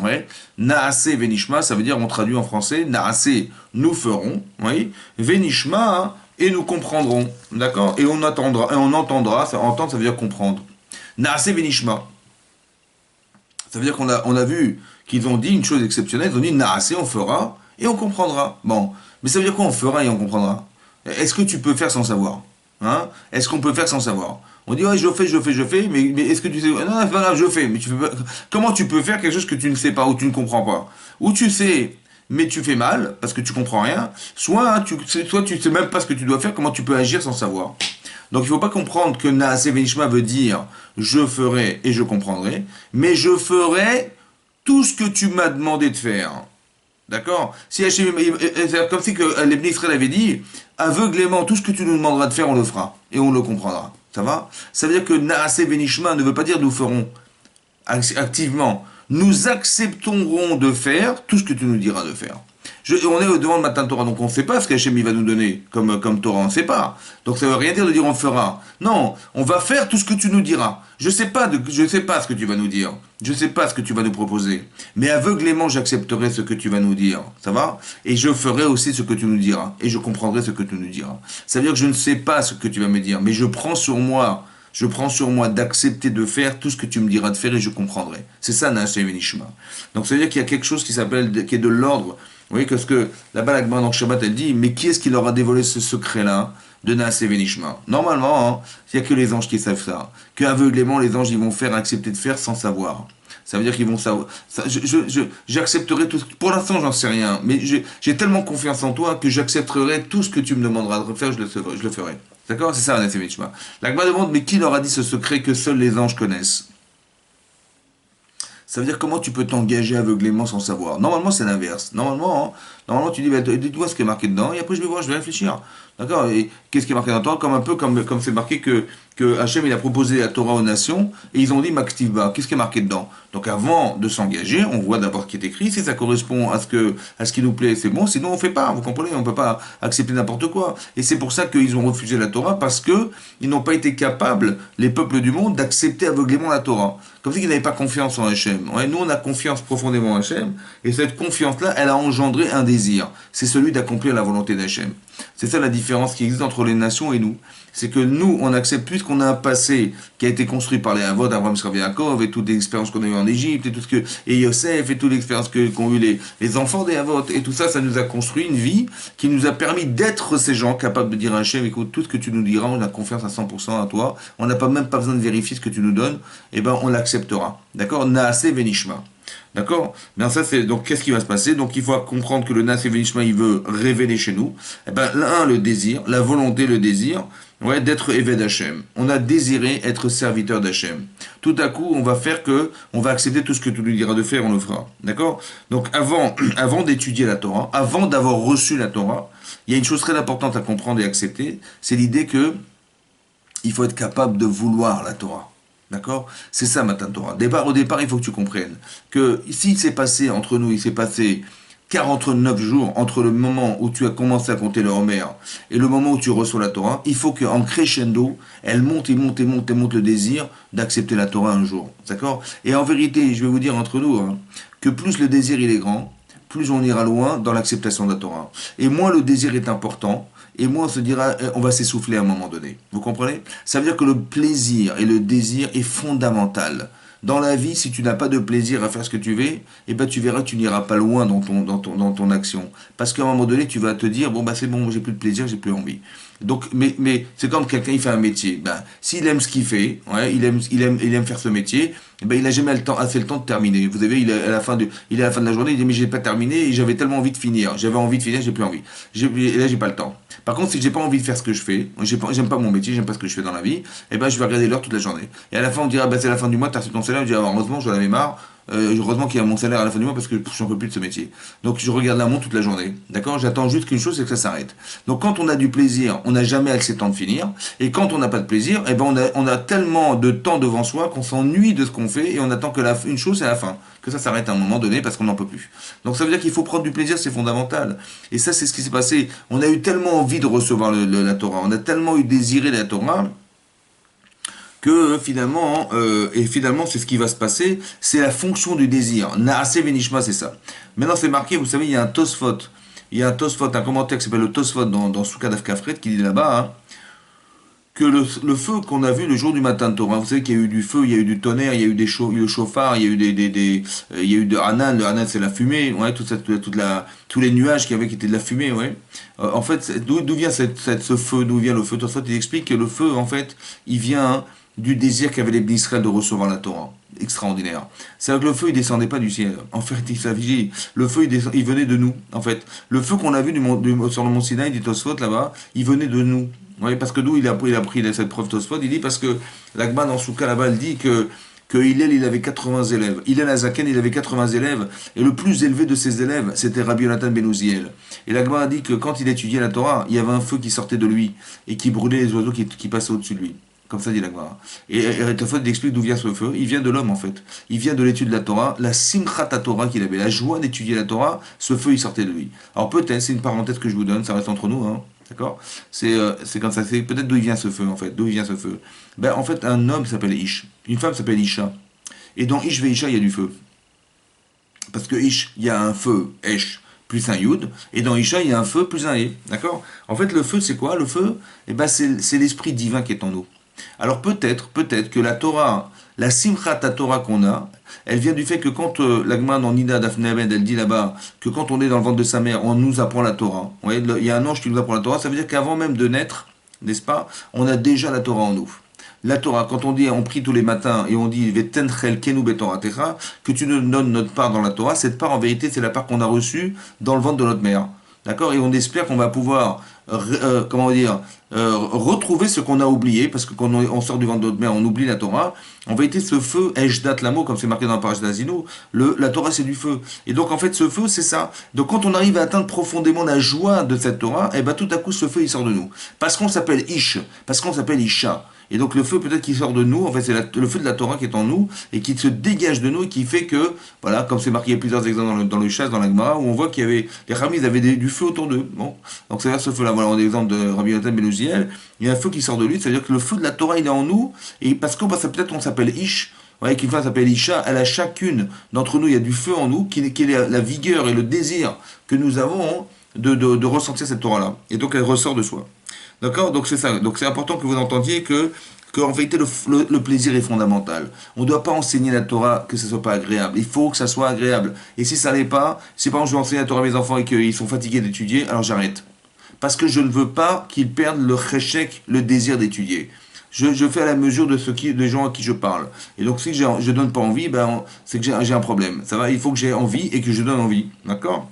Ouais. Naasé Venishma, ça veut dire, on traduit en français, Naasé, nous ferons, oui. Venishma, et nous comprendrons, d'accord? Et on entendra, ça, entendre, ça veut dire comprendre. Naasé Venishma. Ça veut dire qu'on a vu qu'ils ont dit une chose exceptionnelle, ils ont dit Naasé, on fera, et on comprendra. Bon, mais ça veut dire quoi, on fera et on comprendra? Est-ce que tu peux faire sans savoir? Hein? Est-ce qu'on peut faire sans savoir? On dit, ouais, je fais, mais est-ce que tu sais... Non, c'est pas grave, je fais, mais tu fais pas... Comment tu peux faire quelque chose que tu ne sais pas, ou tu ne comprends pas? Ou tu sais, mais tu fais mal, parce que tu comprends rien, soit tu sais même pas ce que tu dois faire, comment tu peux agir sans savoir. Donc il ne faut pas comprendre que Naasé Venishma veut dire, je ferai et je comprendrai, mais je ferai tout ce que tu m'as demandé de faire. D'accord? Si Hachem, c'est comme si que les Bnei Israël avait dit, aveuglément, tout ce que tu nous demanderas de faire, on le fera. Et on le comprendra. Ça va? Ça veut dire que Naase Benishma ne veut pas dire nous ferons activement. Nous accepterons de faire tout ce que tu nous diras de faire. On est devant le matin Torah, donc on ne sait pas ce qu'Hachem va nous donner comme Torah, on ne sait pas. Donc ça ne veut rien dire de dire on fera. Non, on va faire tout ce que tu nous diras. Je sais pas ce que tu vas nous dire. Je ne sais pas ce que tu vas nous proposer. Mais aveuglément, j'accepterai ce que tu vas nous dire. Ça va? Et je ferai aussi ce que tu nous diras. Et je comprendrai ce que tu nous diras. Ça veut dire que je ne sais pas ce que tu vas me dire, mais je prends sur moi d'accepter de faire tout ce que tu me diras de faire et je comprendrai. C'est ça, Naaseh Venishma. Donc, ça veut dire qu'il y a quelque chose qui est de l'ordre. Vous voyez, parce que là-bas, la Gemara dans Shabbat, elle dit, mais qui est-ce qui leur a dévoilé ce secret-là de Naaseh Venishma? Normalement, hein, il n'y a que les anges qui savent ça. Que aveuglément, les anges, ils vont faire, accepter de faire sans savoir. Ça veut dire qu'ils vont savoir. J'accepterai tout. Pour l'instant, j'en sais rien. Mais j'ai tellement confiance en toi que j'accepterai tout ce que tu me demanderas de faire, je le ferai. D'accord? C'est ça, Naaseh Venishma. La Gemara demande, mais qui leur a dit ce secret que seuls les anges connaissent? Ça veut dire comment tu peux t'engager aveuglément sans savoir. Normalement, c'est l'inverse. Normalement, tu dis, bah, dis-moi ce qui est marqué dedans, et après je vais voir, je vais réfléchir. D'accord? Et qu'est-ce qui est marqué dans le Torah? Comme un peu comme c'est marqué que Hachem il a proposé la Torah aux nations, et ils ont dit Maktivba. Qu'est-ce qui est marqué dedans? Donc avant de s'engager, on voit d'abord ce qui est écrit. Si ça correspond à ce qui nous plaît, c'est bon. Sinon, on fait pas. Vous comprenez? On peut pas accepter n'importe quoi. Et c'est pour ça qu'ils ont refusé la Torah, parce que ils n'ont pas été capables, les peuples du monde, d'accepter aveuglément la Torah. Comme si ils n'avaient pas confiance en Hachem. Ouais, nous, on a confiance profondément en Hachem, et cette confiance-là, elle a engendré un désir. C'est celui d'accomplir la volonté d'Hachem. C'est ça la différence qui existe entre les nations et nous. C'est que nous, on accepte puisqu'on a un passé qui a été construit par les Avot, Abraham, Yitzhak, Yaakov, et toutes les expériences qu'on a eues en Égypte, et Yosef, et toutes les expériences qu'ont eu les enfants des Avot, et tout ça, ça nous a construit une vie qui nous a permis d'être ces gens capables de dire à Hachem, écoute, tout ce que tu nous diras, on a confiance à 100% à toi, on n'a même pas besoin de vérifier ce que tu nous donnes, et ben on l'acceptera. D'accord? Naaseh Venishma. D'accord? Bien ça c'est donc qu'est-ce qui va se passer? Donc il faut comprendre que le Naaseh Venishma il veut révéler chez nous. Eh ben le désir, la volonté, le désir, ouais, d'être Eved Hachem. On a désiré être serviteur d'Hachem. Tout à coup, on va accepter tout ce que tu nous diras de faire, on le fera. D'accord? Donc avant d'étudier la Torah, avant d'avoir reçu la Torah, il y a une chose très importante à comprendre et accepter, c'est l'idée que il faut être capable de vouloir la Torah. D'accord? C'est ça, Matan Torah. Au départ, il faut que tu comprennes que s'il s'est passé entre nous, il s'est passé 49 jours entre le moment où tu as commencé à compter le Homer et le moment où tu reçois la Torah, il faut qu'en crescendo, elle monte et monte et monte et monte le désir d'accepter la Torah un jour. D'accord? Et en vérité, je vais vous dire entre nous, hein, que plus le désir il est grand, plus on ira loin dans l'acceptation de la Torah. Et moins le désir est important, et moins on se dira, on va s'essouffler à un moment donné. Vous comprenez? Ça veut dire que le plaisir et le désir est fondamental. Dans la vie, si tu n'as pas de plaisir à faire ce que tu veux, eh ben tu verras que tu n'iras pas loin dans ton action. Parce qu'à un moment donné, tu vas te dire, bon, bah c'est bon, j'ai plus de plaisir, j'ai plus envie. Donc, mais c'est comme quelqu'un, il fait un métier. Ben, s'il aime ce qu'il fait, ouais, il aime faire ce métier, eh ben, il n'a jamais assez le temps de terminer. Vous savez, il est à la fin de la journée, il dit, mais j'ai pas terminé et j'avais tellement envie de finir. J'avais envie de finir, j'ai plus envie. Et là, j'ai pas le temps. Par contre, si j'ai pas envie de faire ce que je fais, j'aime pas mon métier, j'aime pas ce que je fais dans la vie, eh ben, je vais regarder l'heure toute la journée. Et à la fin, on dira, bah, c'est la fin du mois, t'as reçu ton salaire, je dis, ah, heureusement, j'en avais marre. Heureusement qu'il y a mon salaire à la fin du mois parce que je n'en peux plus de ce métier. Donc je regarde la montre toute la journée. D'accord? J'attends juste qu'une chose, c'est que ça s'arrête. Donc quand on a du plaisir, on n'a jamais assez de temps de finir. Et quand on n'a pas de plaisir, eh ben on a tellement de temps devant soi qu'on s'ennuie de ce qu'on fait et on attend que une chose, c'est la fin. Que ça s'arrête à un moment donné parce qu'on n'en peut plus. Donc ça veut dire qu'il faut prendre du plaisir, c'est fondamental. Et ça, c'est ce qui s'est passé. On a eu tellement envie de recevoir la Torah. On a tellement eu désiré la Torah que finalement, c'est ce qui va se passer, c'est la fonction du désir. Naaseh Venishma, c'est ça. Maintenant, c'est marqué, vous savez, il y a un Tosfot. Il y a un Tosfot, un commentaire qui s'appelle le Tosfot dans Souka Kafret, qui dit là-bas, hein, que le feu qu'on a vu le jour du matin de Torah, vous savez qu'il y a eu du feu, il y a eu du tonnerre, il y a eu le chauffard, il y a eu il y a eu de Hanan, le Hanan c'est la fumée, ouais, tous les nuages qui étaient de la fumée, ouais. En fait, d'où vient ce feu, d'où vient le feu? Tosfot, il explique que le feu, en fait, il vient du désir qu'avaient les Israël de recevoir la Torah. Extraordinaire. C'est-à-dire que le feu, il descendait pas du ciel. En fait, le feu, il venait de nous. En fait, le feu qu'on a vu sur le mont Sinaï, dit Tosfot, là-bas, il venait de nous. Oui, parce que d'où il a pris cette preuve Tosfot, il dit parce que l'Agma dans Souka là-bas, elle dit que que Hillel, il avait 80 élèves. Hillel Azaken, il avait 80 élèves, et le plus élevé de ses élèves, c'était Rabbi Yonatan ben Uziel. Et la Gemara a dit que quand il étudiait la Torah, il y avait un feu qui sortait de lui, et qui brûlait les oiseaux qui passaient au-dessus de lui. Comme ça dit la Gemara. Et Tofot explique d'où vient ce feu. Il vient de l'homme, en fait. Il vient de l'étude de la Torah, la Simchat Torah qu'il avait, la joie d'étudier la Torah, ce feu, il sortait de lui. Alors peut-être, c'est une parenthèse que je vous donne, ça reste entre nous, hein. D'accord. C'est comme ça. C'est peut-être d'où il vient ce feu, en fait. D'où il vient ce feu. Ben, en fait, un homme s'appelle Ish. Une femme s'appelle Isha. Et dans Ish ve Isha, il y a du feu. Parce que Ish, il y a un feu, Esh, plus un Yud. Et dans Isha, il y a un feu plus un E. D'accord. En fait, le feu, c'est quoi? Le feu, eh ben, c'est l'esprit divin qui est en nous. Alors peut-être que la Torah, la Simchat Torah qu'on a, elle vient du fait que quand l'Agma dans Nida Dafne Abed, elle dit là-bas que quand on est dans le ventre de sa mère, on nous apprend la Torah. Vous voyez, il y a un ange qui nous apprend la Torah, ça veut dire qu'avant même de naître, n'est-ce pas, on a déjà la Torah en nous. La Torah, quand on dit, on prie tous les matins et on dit Vetenchel kenu betoratecha, que tu nous donnes notre part dans la Torah, cette part en vérité c'est la part qu'on a reçue dans le ventre de notre mère. D'accord. Et on espère qu'on va pouvoir, comment dire, retrouver ce qu'on a oublié, parce que quand on sort du ventre de notre mère, on oublie la Torah. En vérité, ce feu, Ejdat Lamo, comme c'est marqué dans la parashat d'Azino, la Torah c'est du feu. Et donc en fait, ce feu, c'est ça. Donc quand on arrive à atteindre profondément la joie de cette Torah, et ben tout à coup, ce feu, il sort de nous. Parce qu'on s'appelle Ish, parce qu'on s'appelle Isha. Et donc le feu peut-être qui sort de nous, en fait c'est le feu de la Torah qui est en nous et qui se dégage de nous et qui fait que, voilà, comme c'est marqué il y a plusieurs exemples dans le Chasse, dans la Gemara, où on voit qu'il y avait, les Ramis avaient du feu autour d'eux. Bon, donc c'est là ce feu-là, voilà, on a l'exemple de Rabbi Yonatan ben Uziel, il y a un feu qui sort de lui, c'est-à-dire que le feu de la Torah il est en nous, et parce qu'on peut-être on s'appelle Ish, ouais, qu'une femme s'appelle Isha, elle a chacune d'entre nous, il y a du feu en nous, qui est la vigueur et le désir que nous avons de ressentir cette Torah-là. Et donc elle ressort de soi. D'accord. Donc c'est ça. Donc c'est important que vous entendiez que en vérité le plaisir est fondamental. On ne doit pas enseigner la Torah que ce soit pas agréable. Il faut que ça soit agréable. Et si ça l'est pas, si par exemple je vais enseigner la Torah à mes enfants et qu'ils sont fatigués d'étudier, alors j'arrête. Parce que je ne veux pas qu'ils perdent le cheshek, le désir d'étudier. Je fais à la mesure des gens à qui je parle. Et donc si je donne pas envie, ben c'est que j'ai un problème. Ça va. Il faut que j'ai envie et que je donne envie. D'accord.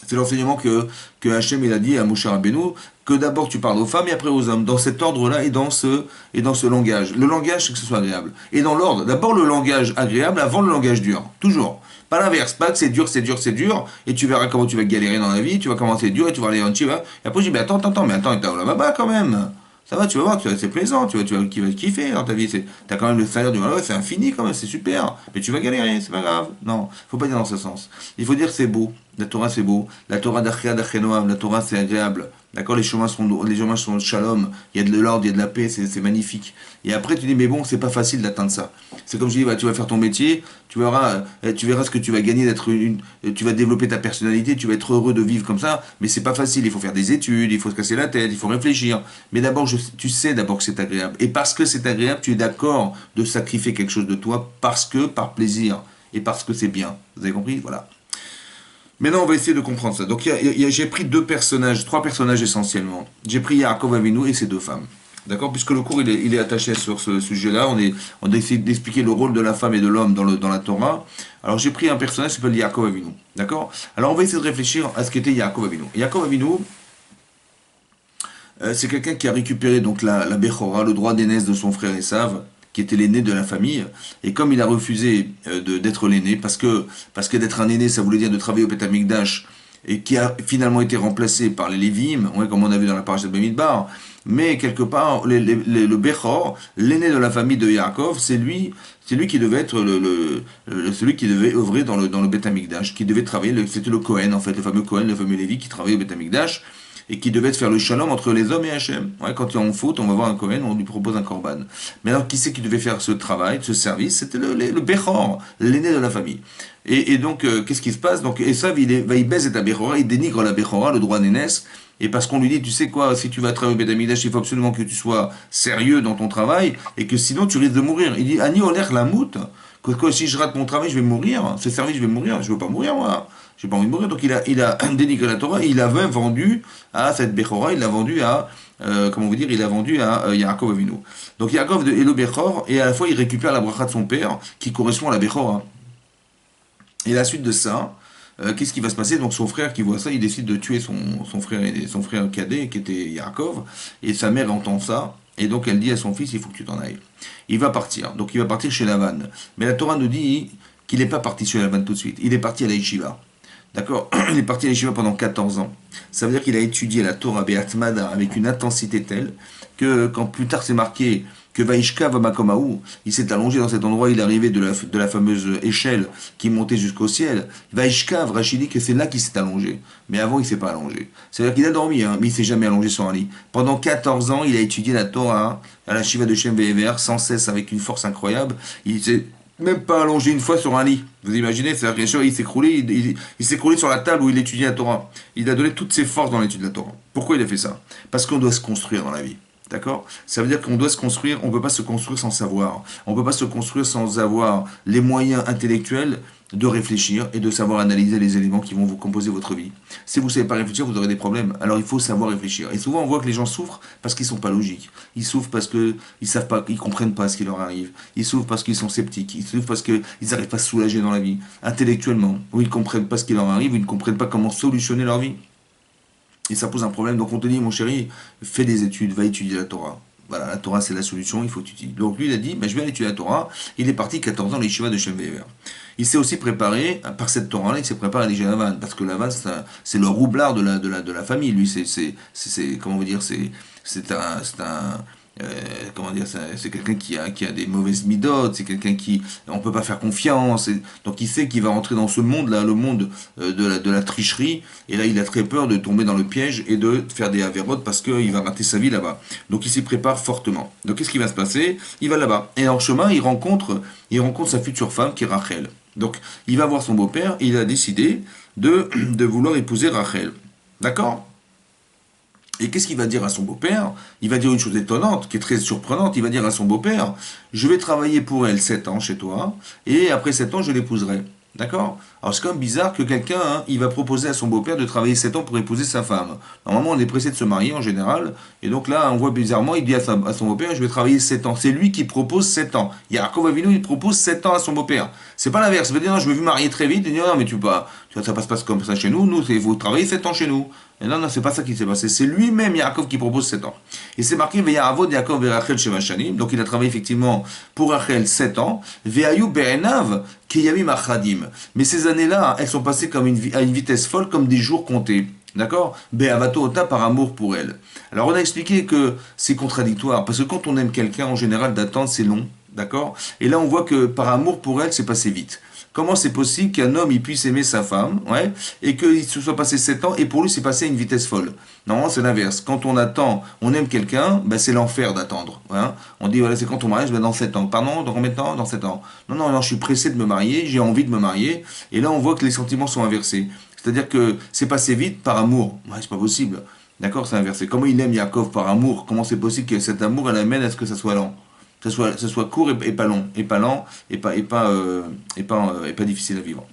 C'est l'enseignement que Hachem il a dit à Moshe Rabbeinu, que d'abord tu parles aux femmes et après aux hommes, dans cet ordre-là et dans ce langage. Le langage, c'est que ce soit agréable. Et dans l'ordre, d'abord le langage agréable avant le langage dur. Toujours. Pas l'inverse, pas que c'est dur, et tu verras comment tu vas galérer dans la vie, tu vas commencer dur et tu vas aller en chiva. Et après je dis, mais attends, t'as là-bas quand même. Ça va, tu vas voir, c'est plaisant, tu vas kiffer dans ta vie. T'as quand même le salaire du ouais, c'est infini quand même, c'est super. Mais tu vas galérer, c'est pas grave. Non, faut pas dire dans ce sens. Il faut dire que c'est beau. La Torah c'est beau. La Torah d'Achia d'Achenoam, la Torah c'est agréable. D'accord, les chemins sont shalom. Il y a de l'ordre, il y a de la paix, c'est magnifique. Et après tu dis mais bon, c'est pas facile d'atteindre ça. C'est comme je dis, bah, tu vas faire ton métier, tu verras ce que tu vas gagner tu vas développer ta personnalité, tu vas être heureux de vivre comme ça. Mais c'est pas facile. Il faut faire des études, il faut se casser la tête, il faut réfléchir. Mais d'abord, tu sais d'abord que c'est agréable. Et parce que c'est agréable, tu es d'accord de sacrifier quelque chose de toi par plaisir et parce que c'est bien. Vous avez compris? Voilà. Maintenant, on va essayer de comprendre ça. Donc, j'ai pris trois personnages essentiellement. J'ai pris Yaakov Avinu et ses deux femmes. D'accord. Puisque le cours il est attaché sur ce sujet-là, on a essayé d'expliquer le rôle de la femme et de l'homme dans la Torah. Alors, j'ai pris un personnage qui s'appelle Yaakov Avinu. D'accord. Alors, on va essayer de réfléchir à ce qu'était Yaakov Avinu. Yaakov Avinu, c'est quelqu'un qui a récupéré donc la Bechora, le droit d'aînesse de son frère Esav, qui était l'aîné de la famille, et comme il a refusé d'être l'aîné, parce que d'être un aîné, ça voulait dire de travailler au Beth Amikdash, et qui a finalement été remplacé par les Lévim, ouais, comme on a vu dans la parashat de Bamidbar, mais quelque part, le Bechor, l'aîné de la famille de Yaakov, c'est lui qui devait être celui qui devait œuvrer dans le Beth Amikdash, qui devait travailler, c'était le Kohen, en fait, le fameux Kohen, le fameux Lévi qui travaillait au Beth Amikdash, et qui devait faire le shalom entre les hommes et Hachem. Ouais, quand il est en faute, on va voir un Kohen, on lui propose un korban. Mais alors, qui c'est qui devait faire ce travail, ce service? C'était le Bechor, l'aîné de la famille. Et donc, qu'est-ce qui se passe? Donc, Esav, il baise et ta Bechora, il dénigre la Bechora, le droit d'aînesse, et parce qu'on lui dit, tu sais quoi, si tu vas travailler au Beth Amikdash, il faut absolument que tu sois sérieux dans ton travail, et que sinon tu risques de mourir. Il dit, Ani oler la mout, que si je rate mon travail, je vais mourir, ce service, je vais mourir, je veux pas mourir, moi. J'ai pas envie de mourir. Donc il a dénigré la Torah, il a vendu à cette Bechora, il l'a vendu à, il a vendu à Yaakov Avinu. Donc Yaakov est le Bechor, et à la fois il récupère la bracha de son père, qui correspond à la Bechora. Et à la suite de ça, qu'est-ce qui va se passer? Donc son frère qui voit ça, il décide de tuer son frère cadet, qui était Yaakov, et sa mère entend ça, Et donc elle dit à son fils, il faut que tu t'en ailles. Il va partir. Donc il va partir chez Lavan. Mais la Torah nous dit qu'il n'est pas parti chez Lavan tout de suite. Il est parti à la yeshiva. D'accord. Il est parti à la yeshiva pendant 14 ans. Ça veut dire qu'il a étudié la Torah Be'atmada avec une intensité telle que quand plus tard c'est marqué que Vaishka Vamakomaou, il s'est allongé dans cet endroit, il est arrivé de la fameuse échelle qui montait jusqu'au ciel. Vaishka, Rachid dit que c'est là qu'il s'est allongé. Mais avant, il ne s'est pas allongé. C'est-à-dire qu'il a dormi, hein, mais il ne s'est jamais allongé sur un lit. Pendant 14 ans, il a étudié la Torah à la Shiva de Shem Ve'ever, sans cesse, avec une force incroyable. Il s'est même pas allongé une fois sur un lit. Vous imaginez, c'est-à-dire qu'il s'est écroulé, il s'est écroulé sur la table où il étudiait la Torah. Il a donné toutes ses forces dans l'étude de la Torah. Pourquoi il a fait ça? Parce qu'on doit se construire dans la vie. D'accord? Ça veut dire qu'on doit se construire, on ne peut pas se construire sans savoir. On ne peut pas se construire sans avoir les moyens intellectuels de réfléchir et de savoir analyser les éléments qui vont vous composer votre vie. Si vous ne savez pas réfléchir, vous aurez des problèmes. Alors il faut savoir réfléchir. Et souvent on voit que les gens souffrent parce qu'ils ne sont pas logiques. Ils souffrent parce qu'ils savent pas, ils comprennent pas ce qui leur arrive. Ils souffrent parce qu'ils sont sceptiques. Ils souffrent parce qu'ils n'arrivent pas à se soulager dans la vie, intellectuellement. Ou ils ne comprennent pas ce qui leur arrive, ou ils ne comprennent pas comment solutionner leur vie. Et ça pose un problème. Donc on te dit, mon chéri, fais des études, va étudier la Torah. Voilà, la Torah c'est la solution, il faut étudier. Donc lui il a dit, je vais aller étudier la Torah. Il est parti 14 ans à l'Yeshiva de Shem Ve'ever. Il s'est aussi préparé, par cette Torah-là, il s'est préparé à l'Égypte Lavan, parce que Lavan c'est le roublard de la famille. Lui comment vous dire, c'est un comment dire, c'est quelqu'un qui a des mauvaises midotes, c'est quelqu'un qui on peut pas faire confiance, donc il sait qu'il va rentrer dans ce monde là, le monde de la tricherie, et là il a très peur de tomber dans le piège et de faire des avérotes parce qu'il va rater sa vie là-bas. Donc il s'y prépare fortement. Donc qu'est-ce qui va se passer? Il va là-bas et en chemin il rencontre sa future femme qui est Rachel. Donc il va voir son beau-père et il a décidé de vouloir épouser Rachel. D'accord? Et qu'est-ce qu'il va dire à son beau-père? Il va dire une chose étonnante, qui est très surprenante. Il va dire à son beau-père, je vais travailler pour elle 7 ans chez toi, et après 7 ans, je l'épouserai. D'accord? Alors c'est quand même bizarre que quelqu'un, il va proposer à son beau-père de travailler 7 ans pour épouser sa femme. Normalement, on est pressé de se marier en général, et donc là, on voit bizarrement, il dit à son beau-père, je vais travailler 7 ans. C'est lui qui propose 7 ans. Yaakov Avinu, il propose 7 ans à son beau-père. C'est pas l'inverse. Il va dire, non, je veux me marier très vite. Il dit, non, mais tu vois, ça passe pas comme ça chez nous. Nous, vous travaillez 7 ans chez nous. Et non, c'est pas ça qui s'est passé. C'est lui-même, Yaakov, qui propose 7 ans. Et c'est marqué, Ve'yaravod Yaakov ve'Rachel Sheva Shanim. Donc il a travaillé effectivement pour Rachel 7 ans. Ve'ayu be'enav keyamim achadim. Mais ces années-là, elles sont passées à une vitesse folle, comme des jours comptés. D'accord? Be'avato ota, par amour pour elle. Alors on a expliqué que c'est contradictoire, parce que quand on aime quelqu'un, en général, d'attendre, c'est long. D'accord? Et là, on voit que par amour pour elle, c'est passé vite. Comment c'est possible qu'un homme il puisse aimer sa femme, ouais, et qu'il se soit passé 7 ans, et pour lui c'est passé à une vitesse folle? Non, c'est l'inverse. Quand on attend, on aime quelqu'un, c'est l'enfer d'attendre. Hein. On dit, voilà, c'est quand on mariage, dans 7 ans. Pardon, dans combien de temps? Dans 7 ans. Non, je suis pressé de me marier, j'ai envie de me marier, et là on voit que les sentiments sont inversés. C'est-à-dire que c'est passé vite par amour. Ouais, c'est pas possible. D'accord, c'est inversé. Comment il aime Yaakov par amour? Comment c'est possible que cet amour, elle amène à ce que ça soit lent? Que ce soit court et pas long, et pas lent, et pas difficile à vivre.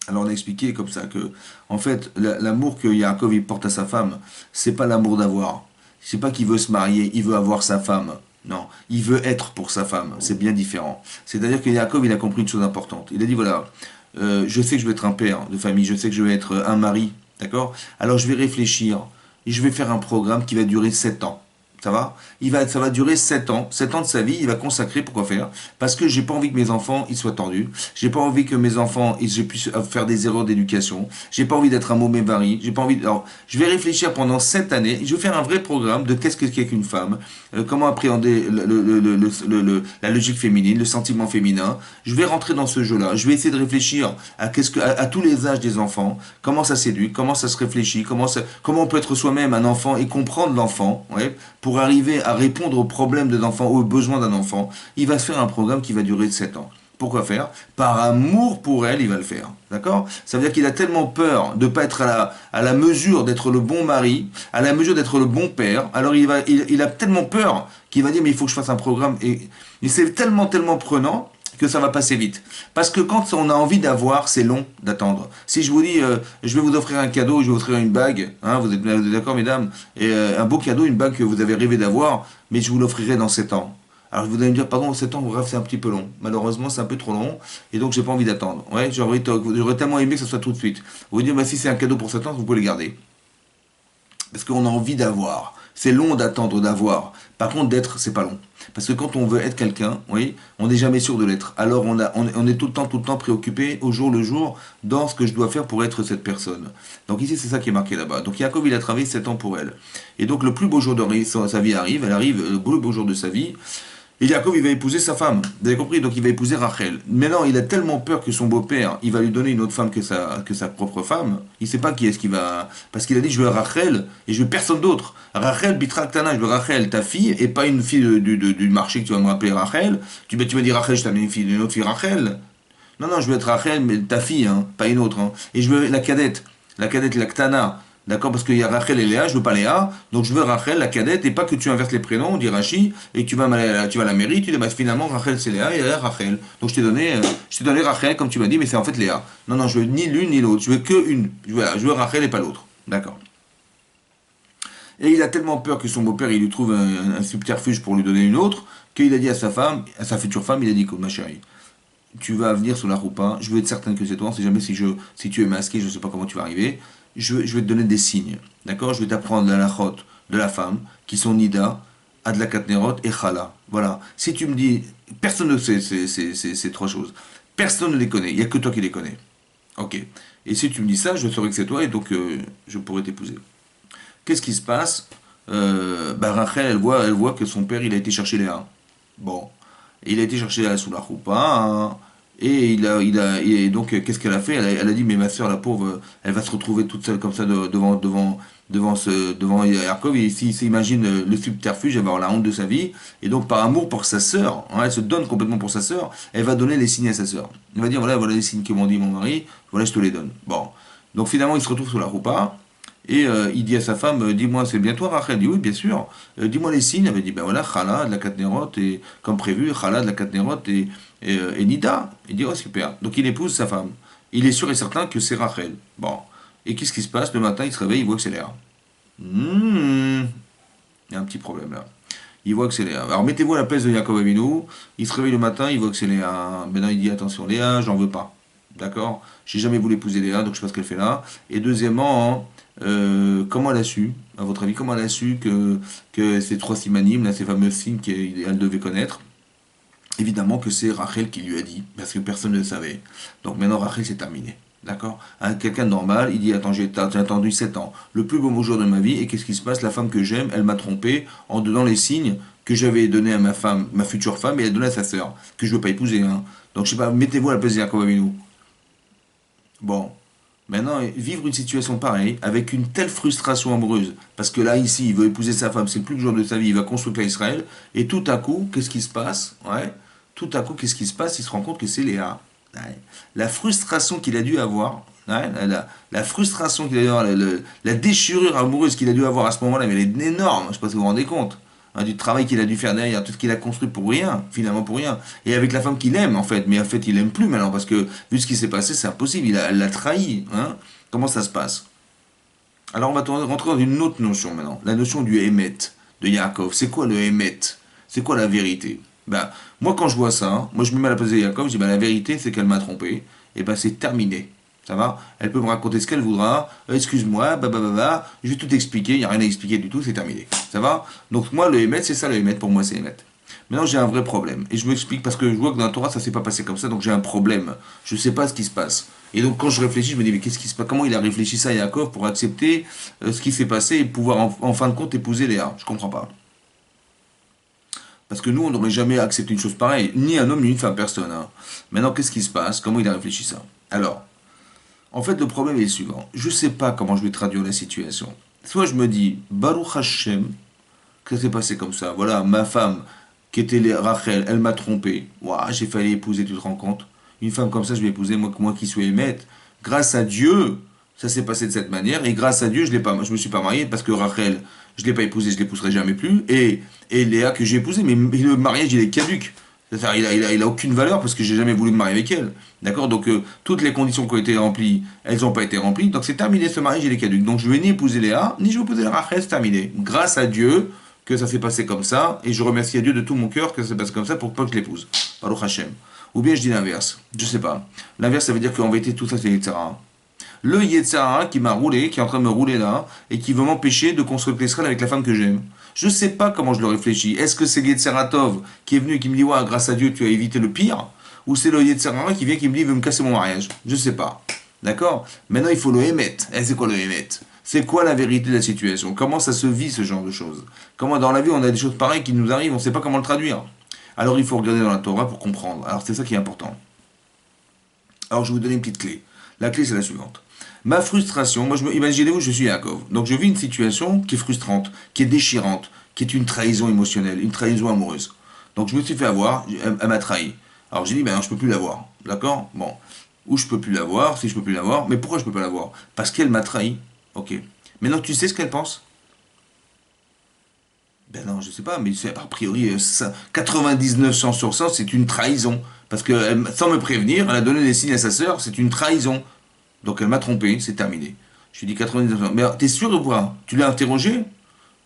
Alors on a expliqué comme ça que, en fait, l'amour que Yaakov il porte à sa femme, c'est pas l'amour d'avoir. C'est pas qu'il veut se marier, il veut avoir sa femme. Non, il veut être pour sa femme. C'est bien différent. C'est-à-dire que Yaakov il a compris une chose importante. Il a dit voilà, je sais que je vais être un père de famille, je sais que je vais être un mari, d'accord? Alors je vais réfléchir et je vais faire un programme qui va durer 7 ans. Ça va? Ça va durer 7 ans. 7 ans de sa vie, il va consacrer, pourquoi faire? Parce que j'ai pas envie que mes enfants, ils soient tordus. J'ai pas envie que mes enfants, ils puissent faire des erreurs d'éducation. J'ai pas envie d'être un mauvais mari. J'ai pas envie Alors, je vais réfléchir pendant 7 années. Je vais faire un vrai programme de qu'est-ce qu'est qu'une femme, comment appréhender la logique féminine, le sentiment féminin. Je vais rentrer dans ce jeu-là. Je vais essayer de réfléchir à tous les âges des enfants. Comment ça s'éduque, comment ça se réfléchit, comment on peut être soi-même un enfant et comprendre l'enfant, ouais, pour arriver à répondre aux problèmes de l'enfant, aux besoins d'un enfant. Il va se faire un programme qui va durer 7 ans. Pourquoi faire? Par amour pour elle, il va le faire. D'accord? Ça veut dire qu'il a tellement peur de ne pas être à la mesure d'être le bon mari, à la mesure d'être le bon père. Alors il a tellement peur qu'il va dire mais il faut que je fasse un programme. Et c'est tellement prenant que ça va passer vite. Parce que quand on a envie d'avoir, c'est long d'attendre. Si je vous dis, je vais vous offrir un cadeau, je vais vous offrir une bague, hein, vous êtes d'accord mesdames, et un beau cadeau, une bague que vous avez rêvé d'avoir, mais je vous l'offrirai dans 7 ans. Alors vous allez me dire, pardon, 7 ans, bref, c'est un petit peu long. Malheureusement, c'est un peu trop long, et donc j'ai pas envie d'attendre. Ouais, j'aurais tellement aimé que ça soit tout de suite. Vous dites, si c'est un cadeau pour 7 ans, vous pouvez le garder. Parce qu'on a envie d'avoir. C'est long d'attendre d'avoir. Par contre, d'être, c'est pas long. Parce que quand on veut être quelqu'un, oui, on n'est jamais sûr de l'être. Alors on est tout le temps préoccupé au jour le jour dans ce que je dois faire pour être cette personne. Donc ici, c'est ça qui est marqué là-bas. Donc Yaakov, il a travaillé 7 ans pour elle. Et donc le plus beau jour de sa vie arrive, elle arrive, le plus beau jour de sa vie. Et Yaakov, il va épouser sa femme. Vous avez compris? Donc il va épouser Rachel. Maintenant, il a tellement peur que son beau-père, il va lui donner une autre femme que sa propre femme. Il ne sait pas qui est-ce qu'il va... Parce qu'il a dit, je veux Rachel et je veux personne d'autre. Rachel Bitraktana, je veux Rachel, ta fille, et pas une fille du marché que tu vas me rappeler Rachel. Tu m'as dit Rachel, je t'amène une autre fille Rachel. Non, non, je veux être Rachel, mais ta fille, hein, pas une autre. Hein. Et je veux la cadette. La cadette, la Ktana. D'accord? Parce qu'il y a Rachel et Léa, je veux pas Léa, donc je veux Rachel, la cadette, et pas que tu inverses les prénoms, on dit Rachi, et que tu vas à la mairie, tu dis, bah, finalement, Rachel c'est Léa, et Léa Rachel. Donc je t'ai donné Rachel, comme tu m'as dit, mais c'est en fait Léa. Non, non, je veux ni l'une ni l'autre, je veux que une. Je veux Rachel et pas l'autre. D'accord. Et il a tellement peur que son beau-père, il lui trouve un subterfuge pour lui donner une autre, qu'il a dit à sa femme, à sa future femme, il a dit, ma chérie, tu vas venir sur la roupa, je veux être certain que c'est toi, on sait jamais si tu es masqué, je ne sais pas comment tu vas arriver, je vais te donner des signes, d'accord? Je vais t'apprendre la lachot de la femme, qui sont Nida, Adlakat Nerot et Chala. Voilà. Si tu me dis, personne ne sait ces trois choses. Personne ne les connaît, il n'y a que toi qui les connais. Ok. Et si tu me dis ça, je saurai que c'est toi et donc je pourrai t'épouser. Qu'est-ce qui se passe? Rachel, elle voit que son père, il a été chercher Léa. Bon. Il a été chercher Léa sous la roupa, hein, et et donc, qu'est-ce qu'elle a fait? Elle a dit, mais ma soeur, la pauvre, elle va se retrouver toute seule comme ça devant Yaakov, et s'il s'imagine le subterfuge, elle va avoir la honte de sa vie, et donc par amour pour sa sœur, hein, elle se donne complètement pour sa sœur, elle va donner les signes à sa sœur. Elle va dire, voilà les signes que m'ont dit mon mari, voilà, je te les donne. Bon. Donc finalement, il se retrouve sur la roupa, et il dit à sa femme, dis-moi, c'est bien toi Rachel? Elle dit, oui, bien sûr. Dis-moi les signes. Elle avait dit, ben voilà, Chala, de la Katnerot, et comme prévu, Chala, de la Katnerot, et Nida. Il dit, oh super. Donc il épouse sa femme. Il est sûr et certain que c'est Rachel. Bon. Et qu'est-ce qui se passe? Le matin, il se réveille, il voit que c'est Léa. Il y a un petit problème là. Il voit que c'est Léa. Alors mettez-vous à la place de Yaakov Avinu. Il se réveille le matin, il voit que c'est Léa. Maintenant il dit, attention Léa, j'en veux pas. D'accord? J'ai jamais voulu épouser Léa, donc je sais pas ce qu'elle fait là. Et deuxièmement, comment elle a su, à votre avis, comment elle a su que ces trois simanim, là, ces fameux signes qu'elle devait connaître? Évidemment que c'est Rachel qui lui a dit, parce que personne ne le savait. Donc maintenant Rachel c'est terminé. D'accord? Quelqu'un de normal, il dit, attends, j'ai attendu 7 ans, le plus beau jour de ma vie, et qu'est-ce qui se passe? La femme que j'aime, elle m'a trompé en donnant les signes que j'avais donné à ma femme, ma future femme, et elle donnait à sa sœur, que je veux pas épouser. Hein. Donc je sais pas, mettez-vous à la place de Yaakov Avinu. Bon, maintenant, vivre une situation pareille, avec une telle frustration amoureuse, parce que là, ici, il veut épouser sa femme, c'est le plus le jour de sa vie, il va construire Israël, et tout à coup, qu'est-ce qui se passe? Ouais, tout à coup, qu'est-ce qui se passe? Il se rend compte que c'est Léa. Ouais. La frustration qu'il a dû avoir, ouais, la frustration qu'il a dû avoir, la déchirure amoureuse qu'il a dû avoir à ce moment-là, mais elle est énorme, je ne sais pas si vous vous rendez compte. Hein, du travail qu'il a dû faire derrière, tout ce qu'il a construit pour rien, finalement pour rien. Et avec la femme qu'il aime, en fait, mais en fait, il aime plus maintenant, parce que vu ce qui s'est passé, c'est impossible, elle l'a trahi. Hein. Comment ça se passe? Alors, on va rentrer dans une autre notion maintenant, la notion du Hémet de Yaakov. C'est quoi le Hémet? C'est quoi la vérité? Ben, moi, quand je vois ça, moi, je me mets à la place de Yaakov, je dis, ben, la vérité, c'est qu'elle m'a trompé, et ben, c'est terminé. Ça va? Elle peut me raconter ce qu'elle voudra. Excuse-moi, je vais tout expliquer. Il n'y a rien à expliquer du tout, c'est terminé. Ça va? Donc moi, le Hémet, c'est ça le Hémet. Pour moi, c'est Hémet. Maintenant, j'ai un vrai problème. Et je m'explique parce que je vois que dans la Torah, ça s'est pas passé comme ça. Donc j'ai un problème. Je ne sais pas ce qui se passe. Et donc quand je réfléchis, je me dis, mais qu'est-ce qui se passe? Comment il a réfléchi ça à Yaakov pour accepter ce qui s'est passé et pouvoir en fin de compte épouser Léa? Je comprends pas. Parce que nous, on n'aurait jamais accepté une chose pareille. Ni un homme, ni une femme, personne. Hein. Maintenant, qu'est-ce qui se passe? Comment il a réfléchi ça? Alors, en fait, le problème est le suivant. Je ne sais pas comment je vais traduire la situation. Soit je me dis, Baruch Hashem, que ça s'est passé comme ça. Voilà, ma femme, qui était Rachel, elle m'a trompé. Ouah, j'ai failli épouser, tu te rends compte? Une femme comme ça, je vais épouser, moi qui suis émette. Grâce à Dieu, ça s'est passé de cette manière. Et grâce à Dieu, je ne me suis pas marié parce que Rachel, je ne l'ai pas épousée, je ne l'épouserai jamais plus. Et Léa, que j'ai épousée, mais le mariage, il est caduque. C'est-à-dire, il a aucune valeur parce que j'ai jamais voulu me marier avec elle. D'accord? Donc, toutes les conditions qui ont été remplies, elles n'ont pas été remplies. Donc, c'est terminé, ce mariage, il est caduque. Donc, je ne vais ni épouser Léa, ni je vais épouser Rachel, c'est terminé. Grâce à Dieu que ça s'est passé comme ça. Et je remercie à Dieu de tout mon cœur que ça s'est passé comme ça pour pas que je l'épouse. Baruch Hashem. Ou bien je dis l'inverse. Je sais pas. L'inverse, ça veut dire qu'en vérité, tout ça, c'est Yitzhara. Le Yetzirah qui m'a roulé, qui est en train de me rouler là, et qui veut m'empêcher de construire Israël avec la femme que j'aime. Je ne sais pas comment je le réfléchis. Est-ce que c'est le Yetzirah Tov qui est venu et qui me dit, ouais, grâce à Dieu, tu as évité le pire? Ou c'est le Yetzirah qui vient qui me dit, il veut me casser mon mariage? Je ne sais pas. D'accord? Maintenant, il faut le émettre. Et c'est quoi le émettre? C'est quoi la vérité de la situation? Comment ça se vit ce genre de choses? Comment dans la vie on a des choses pareilles qui nous arrivent, on ne sait pas comment le traduire. Alors il faut regarder dans la Torah pour comprendre. Alors c'est ça qui est important. Alors je vais vous donner une petite clé. La clé c'est la suivante. Ma frustration, imaginez-vous, je suis Yaakov. Donc je vis une situation qui est frustrante, qui est déchirante, qui est une trahison émotionnelle, une trahison amoureuse. Donc je me suis fait avoir, elle m'a trahi. Alors j'ai dit, ben non, je peux plus l'avoir. D'accord? Bon. Ou je peux plus l'avoir, si je peux plus l'avoir. Mais pourquoi je peux pas l'avoir? Parce qu'elle m'a trahi. Ok. Maintenant tu sais ce qu'elle pense? Ben non, je sais pas, mais a priori, 99 chances sur 100, c'est une trahison. Parce que sans me prévenir, elle a donné des signes à sa sœur, c'est une trahison. Donc elle m'a trompé, c'est terminé. Je lui dis 99%. Mais t'es sûr ou pas? Tu l'as interrogé?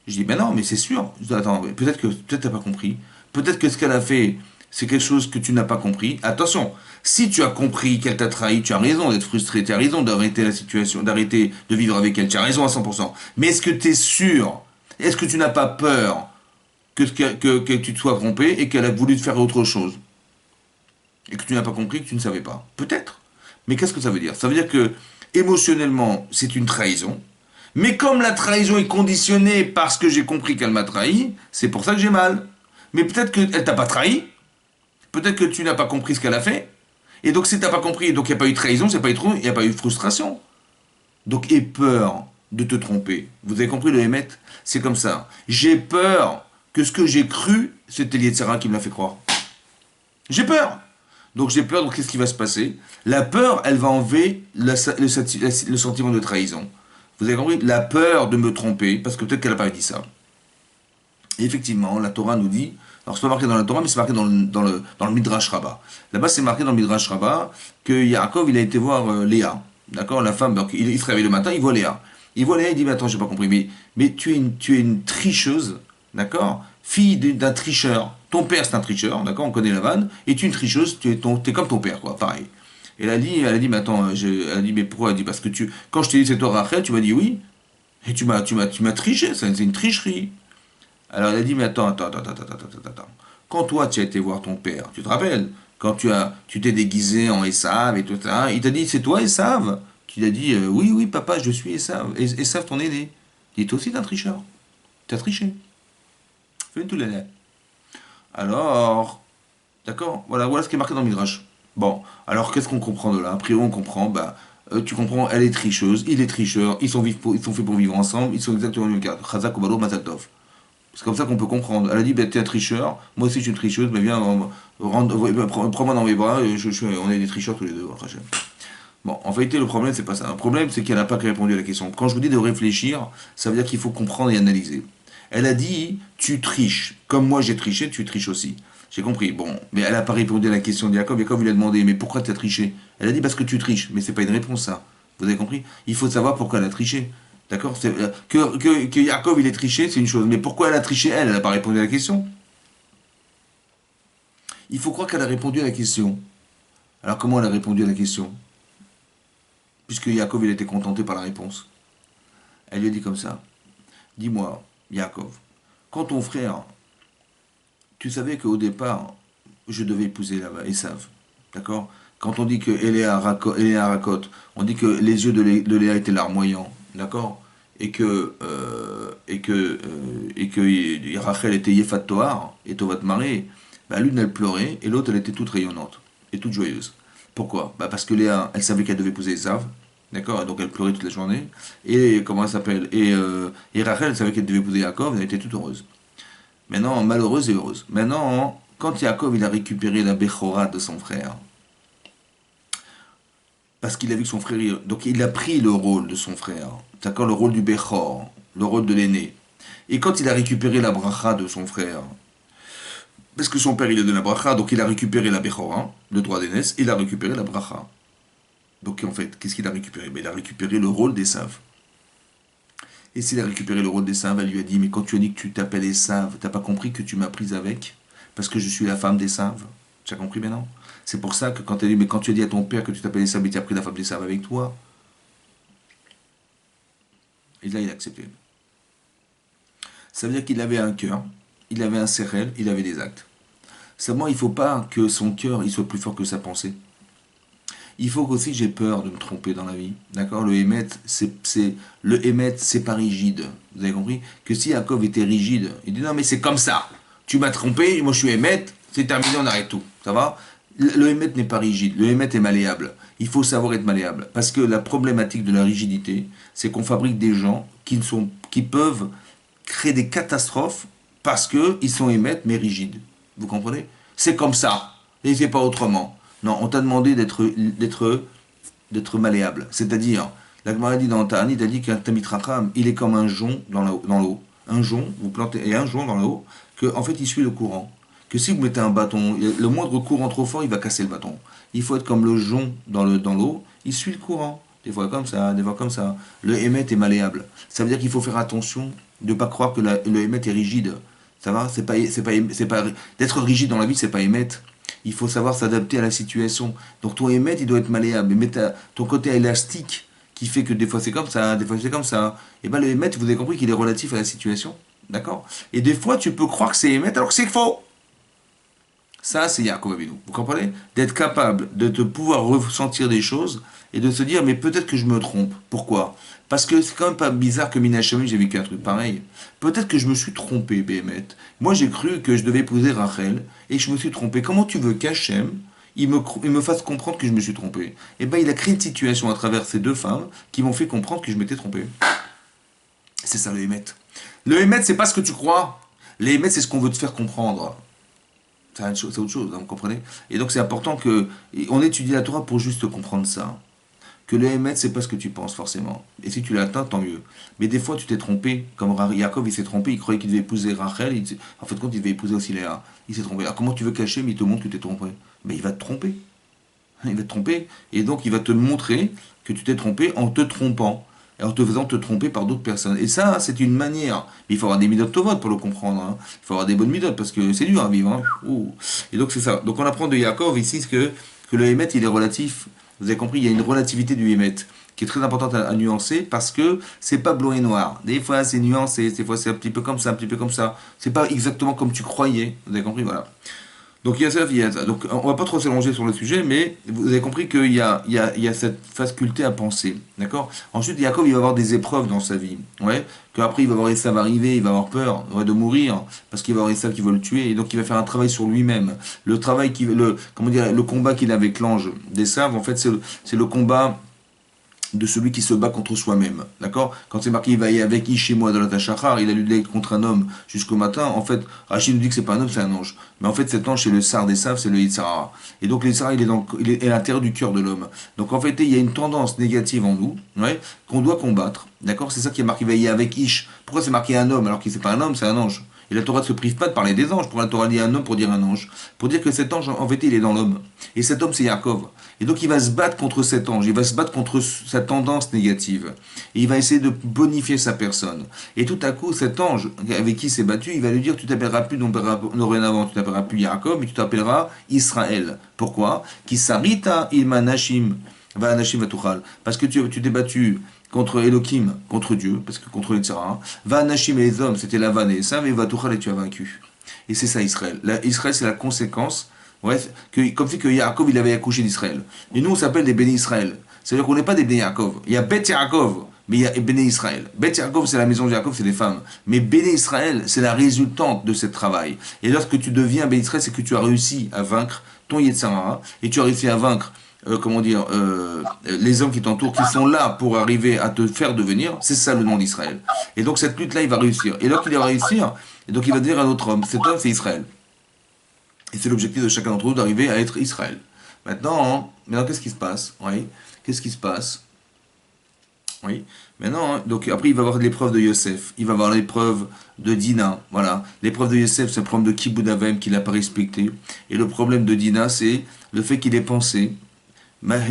Je dis, ben non, mais c'est sûr. Je dis, attends, peut-être t'as pas compris. Peut-être que ce qu'elle a fait, c'est quelque chose que tu n'as pas compris. Attention, si tu as compris qu'elle t'a trahi, tu as raison d'être frustré, tu as raison d'arrêter la situation, d'arrêter de vivre avec elle, tu as raison à 100%. Mais est-ce que tu es sûr? Est-ce que tu n'as pas peur que tu te sois trompé et qu'elle a voulu te faire autre chose? Et que tu n'as pas compris, que tu ne savais pas? Peut-être. Mais qu'est-ce que ça veut dire? Ça veut dire que émotionnellement, c'est une trahison. Mais comme la trahison est conditionnée parce que j'ai compris qu'elle m'a trahi, c'est pour ça que j'ai mal. Mais peut-être qu'elle t'a pas trahi. Peut-être que tu n'as pas compris ce qu'elle a fait. Et donc si tu n'as pas compris, donc il n'y a pas eu de trahison, il n'y a pas eu de frustration. Donc aie peur de te tromper. Vous avez compris le Hémet? C'est comme ça. J'ai peur que ce que j'ai cru, c'était l'Yetzirah qui me l'a fait croire. J'ai peur. Donc j'ai peur, donc qu'est-ce qui va se passer? La peur, elle va enlever le sentiment de trahison. Vous avez compris? La peur de me tromper, parce que peut-être qu'elle n'a pas dit ça. Et effectivement, la Torah nous dit, alors c'est pas marqué dans la Torah, mais c'est marqué dans le Midrash Rabbah. Là-bas, c'est marqué dans le Midrash Rabbah que Yaakov, il a été voir Léa. D'accord? La femme, donc, il se réveille le matin, il voit Léa. Il voit Léa, il dit, mais attends, j'ai pas compris, mais tu es une tricheuse, d'accord? Fille d'un tricheur. Ton père, c'est un tricheur, d'accord? On connaît la vanne. Et tu es une tricheuse, t'es comme ton père, quoi, pareil. Et elle a dit, mais attends, elle a dit, mais pourquoi? Elle a dit, parce que quand je t'ai dit c'est toi Rachel, tu m'as dit oui. Et tu m'as triché, c'est une tricherie. Alors elle a dit, mais attends. Quand toi, tu as été voir ton père, tu te rappelles? Quand tu t'es déguisé en Esav et tout ça, il t'a dit, c'est toi Esav? Tu as dit, oui, oui, papa, je suis Esav. Esav, ton aîné. Il est aussi un tricheur. Tu as triché. Fais tout l'année. Alors, d'accord, voilà ce qui est marqué dans le Midrash. Bon, alors qu'est-ce qu'on comprend de là? A priori, on comprend, tu comprends, elle est tricheuse, il est tricheur, ils sont faits pour vivre ensemble, ils sont exactement le même cas. Chazak, Obalo, Mazal Tov. C'est comme ça qu'on peut comprendre. Elle a dit, t'es un tricheur, moi aussi je suis une tricheuse, mais viens, prends-moi dans mes bras, on est des tricheurs tous les deux. Bon, en vérité, le problème, c'est pas ça. Le problème, c'est qu'elle n'a pas répondu à la question. Quand je vous dis de réfléchir, ça veut dire qu'il faut comprendre et analyser. Elle a dit, tu triches. Comme moi j'ai triché, tu triches aussi. J'ai compris. Bon, mais elle n'a pas répondu à la question de Jacob. Jacob lui a demandé, mais pourquoi tu as triché? Elle a dit, parce que tu triches. Mais c'est pas une réponse, ça. Vous avez compris? Il faut savoir pourquoi elle a triché. D'accord? Que Jacob il ait triché, c'est une chose. Mais pourquoi elle a triché, elle n'a pas répondu à la question. Il faut croire qu'elle a répondu à la question. Alors comment elle a répondu à la question? Puisque Jacob il était contenté par la réponse. Elle lui a dit comme ça. Dis-moi, Jacob, quand ton frère, tu savais qu'au départ, je devais épouser là-bas, Esav, d'accord? Quand on dit que Léa racote, on dit que les yeux de Léa étaient larmoyants, d'accord? Et que Rachel était Yefat Toar, et Tovat Maré, l'une elle pleurait, et l'autre elle était toute rayonnante, et toute joyeuse. Pourquoi? Parce que Léa, elle savait qu'elle devait épouser Esav, d'accord? Donc elle pleurait toute la journée. Et comment elle s'appelle? Et Rachel, elle savait qu'elle devait épouser Yaakov, elle était toute heureuse. Maintenant, malheureuse et heureuse. Maintenant, quand Yaakov il a récupéré la Bechora de son frère, parce qu'il a vu que son frère, donc il a pris le rôle de son frère, d'accord? Le rôle du Bechor, le rôle de l'aîné. Et quand il a récupéré la bracha de son frère, parce que son père il a donné la bracha, donc il a récupéré la Bechora, le droit d'aînesse, il a récupéré la bracha. Donc en fait, qu'est-ce qu'il a récupéré? Il a récupéré le rôle d'Esav. Et s'il a récupéré le rôle d'Esav, elle lui a dit, mais quand tu as dit que tu t'appelles Esav, t'as pas compris que tu m'as prise avec? Parce que je suis la femme d'Esav. Tu as compris maintenant? C'est pour ça que quand elle dit, mais quand tu as dit à ton père que tu t'appelles Esav, mais tu as pris la femme d'Esav avec toi. Et là, il a accepté. Ça veut dire qu'il avait un cœur, il avait un sérel, il avait des actes. Seulement, il ne faut pas que son cœur il soit plus fort que sa pensée. Il faut qu'aussi j'ai peur de me tromper dans la vie. D'accord. Le émet, c'est pas rigide. Vous avez compris? Que si Yaakov était rigide, il dit non, mais c'est comme ça. Tu m'as trompé, moi je suis émet, c'est terminé, on arrête tout. Ça va? Le émet n'est pas rigide, le émet est malléable. Il faut savoir être malléable. Parce que la problématique de la rigidité, c'est qu'on fabrique des gens qui peuvent créer des catastrophes parce qu'ils sont émet mais rigides. Vous comprenez? C'est comme ça. Et c'est pas autrement. Non, on t'a demandé d'être malléable. C'est-à-dire, la Gemara dit dans Ta'anit, elle dit qu'un Tamit Racham, il est comme un jonc dans l'eau. Un jonc, vous plantez, et un jonc dans l'eau, que en fait il suit le courant. Que si vous mettez un bâton, le moindre courant trop fort, il va casser le bâton. Il faut être comme le jonc dans l'eau, il suit le courant. Des fois comme ça, des fois comme ça. Le émet est malléable. Ça veut dire qu'il faut faire attention de ne pas croire que le émet est rigide. Ça va? C'est pas, d'être rigide dans la vie, c'est pas émettre. Il faut savoir s'adapter à la situation. Donc ton émet, il doit être malléable. Mais ton côté élastique, qui fait que des fois c'est comme ça, des fois c'est comme ça. Et bien le émet, vous avez compris qu'il est relatif à la situation. D'accord? Et des fois, tu peux croire que c'est émet alors que c'est faux. Ça, c'est Yaakov Avinu. Vous comprenez? D'être capable de te pouvoir ressentir des choses et de se dire, mais peut-être que je me trompe. Pourquoi? Parce que c'est quand même pas bizarre que Mina Shamim, j'ai vécu un truc pareil. Peut-être que je me suis trompé, Béhémet. Moi, j'ai cru que je devais épouser Rachel et que je me suis trompé. Comment tu veux qu'Hachem, il me fasse comprendre que je me suis trompé? Eh bien, il a créé une situation à travers ces deux femmes qui m'ont fait comprendre que je m'étais trompé. C'est ça le Hémet. Le Hémet, c'est pas ce que tu crois. Le Hémet, c'est ce qu'on veut te faire comprendre. C'est autre chose, hein, vous comprenez? Et donc c'est important on étudie la Torah pour juste comprendre ça. Que le Hémet, c'est pas ce que tu penses forcément. Et si tu l'atteins, tant mieux. Mais des fois, tu t'es trompé. Comme Yaakov, il s'est trompé, il croyait qu'il devait épouser Rachel. En fait, compte, il devait épouser aussi Léa. Il s'est trompé. Alors comment tu veux cacher, mais il te montre que tu t'es trompé? Mais il va te tromper. Il va te tromper. Et donc, il va te montrer que tu t'es trompé en te trompant. Et en te faisant te tromper par d'autres personnes. Et ça, c'est une manière. Mais il faut avoir des midotes tovot pour le comprendre. Hein. Il faut avoir des bonnes midotes parce que c'est dur à vivre. Hein. Et donc, c'est ça. Donc, on apprend de Yaakov ici que le Hémet, il est relatif. Vous avez compris, il y a une relativité du Hémet qui est très importante à nuancer parce que c'est pas blanc et noir. Des fois, c'est nuancé. Des fois, c'est un petit peu comme ça, un petit peu comme ça. C'est pas exactement comme tu croyais. Vous avez compris, voilà. Donc il y a ça, il y a ça. Donc on va pas trop s'allonger sur le sujet, mais vous avez compris qu'il y a cette faculté à penser, d'accord? Ensuite, Yaakov, il va avoir des épreuves dans sa vie, ouais. Qu'après, il va voir Esav arriver, il va avoir peur de mourir, parce qu'il va avoir Esav qui va le tuer, et donc il va faire un travail sur lui-même. Le travail le combat qu'il a avec l'ange d'Esav, en fait, c'est le combat de celui qui se bat contre soi-même. D'accord? Quand c'est marqué, il va y avec Ishimoa de la Tachachar, il a lutté contre un homme jusqu'au matin. En fait, Rachid nous dit que c'est pas un homme, c'est un ange. Mais en fait, cet ange, c'est le Sar des Sav, c'est le Yitzhara. Et donc, le Yitzhara, il est à l'intérieur du cœur de l'homme. Donc, en fait, il y a une tendance négative en nous, ouais, qu'on doit combattre. D'accord? C'est ça qui est marqué, il va y avec Ish. Pourquoi c'est marqué un homme alors qu'il c'est pas un homme, c'est un ange? Et la Torah ne se prive pas de parler des anges. Pour la Torah dit un homme pour dire un ange. Pour dire que cet ange, en fait, il est dans l'homme. Et cet homme, c'est Yaakov. Et donc, il va se battre contre cet ange. Il va se battre contre sa tendance négative. Et il va essayer de bonifier sa personne. Et tout à coup, cet ange avec qui il s'est battu, il va lui dire, tu t'appelleras plus dorénavant, tu t'appelleras plus Yaakov, mais tu t'appelleras Israël. Pourquoi? Kisarita ilma nashim va nashim vatuchal. Parce que tu t'es battu contre Elohim, contre Dieu, parce que contre les Tzara, va Nashim et les hommes, c'était la vanne et Esav, et va Tuchal et tu as vaincu. Et c'est ça Israël. Israël, c'est la conséquence, ouais, comme si que Yaakov, il avait accouché d'Israël. Et nous, on s'appelle des bénis Israël. C'est-à-dire qu'on n'est pas des bénis Yaakov. Il y a Bet Yaakov, mais il y a bénis Israël. Bet Yaakov, c'est la maison de Yaakov, c'est des femmes. Mais bénis Israël, c'est la résultante de ce travail. Et lorsque tu deviens bénis Israël, c'est que tu as réussi à vaincre ton Yetzirah, et tu as réussi à vaincre les hommes qui t'entourent, qui sont là pour arriver à te faire devenir, c'est ça le nom d'Israël. Et donc cette lutte-là, il va réussir. Et lorsqu'il va réussir, et donc il va devenir un autre homme. Cet homme, c'est Israël. Et c'est l'objectif de chacun d'entre nous d'arriver à être Israël. Maintenant, qu'est-ce qui se passe? Oui. Qu'est-ce qui se passe? Oui. Maintenant, donc après, il va avoir l'épreuve de Yosef. Il va avoir l'épreuve de Dina. Voilà. L'épreuve de Yosef, c'est le problème de Kibboud Avem qu'il n'a pas respecté. Et le problème de Dina, c'est le fait qu'il ait pensé.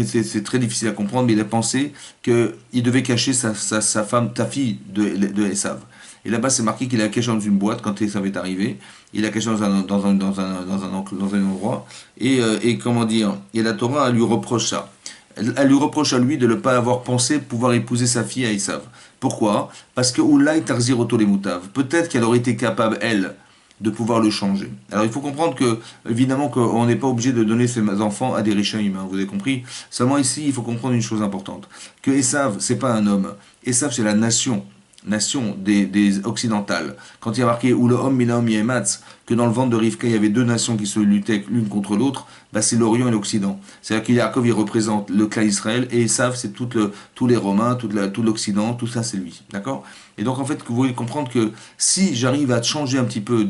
C'est très difficile à comprendre, mais il a pensé qu'il devait cacher sa femme, ta fille de Esav. Et là-bas, c'est marqué qu'il a caché dans une boîte quand Esav est arrivé. Il a caché dans un endroit. Et comment dire, et la Torah lui reproche ça. elle lui reproche à lui de ne pas avoir pensé pouvoir épouser sa fille à Esav. Pourquoi? Parce que Oulai Tarzir Otolemutav. Peut-être qu'elle aurait été capable, elle, de pouvoir le changer. Alors il faut comprendre que, évidemment, qu'on n'est pas obligé de donner ses enfants à des riches humains, vous avez compris? Seulement ici, il faut comprendre une chose importante. Que Esav, c'est pas un homme. Esav, c'est la nation des occidentales. Quand il y a marqué ou le homme milahom yematz, que dans le ventre de Rivka il y avait deux nations qui se luttaient l'une contre l'autre, bah c'est l'Orient et l'Occident. C'est-à-dire que Yaakov il représente le clan Israël et Esav c'est tous les Romains, tout l'Occident, tout ça c'est lui. D'accord? Et donc en fait vous voulez comprendre que si j'arrive à changer un petit peu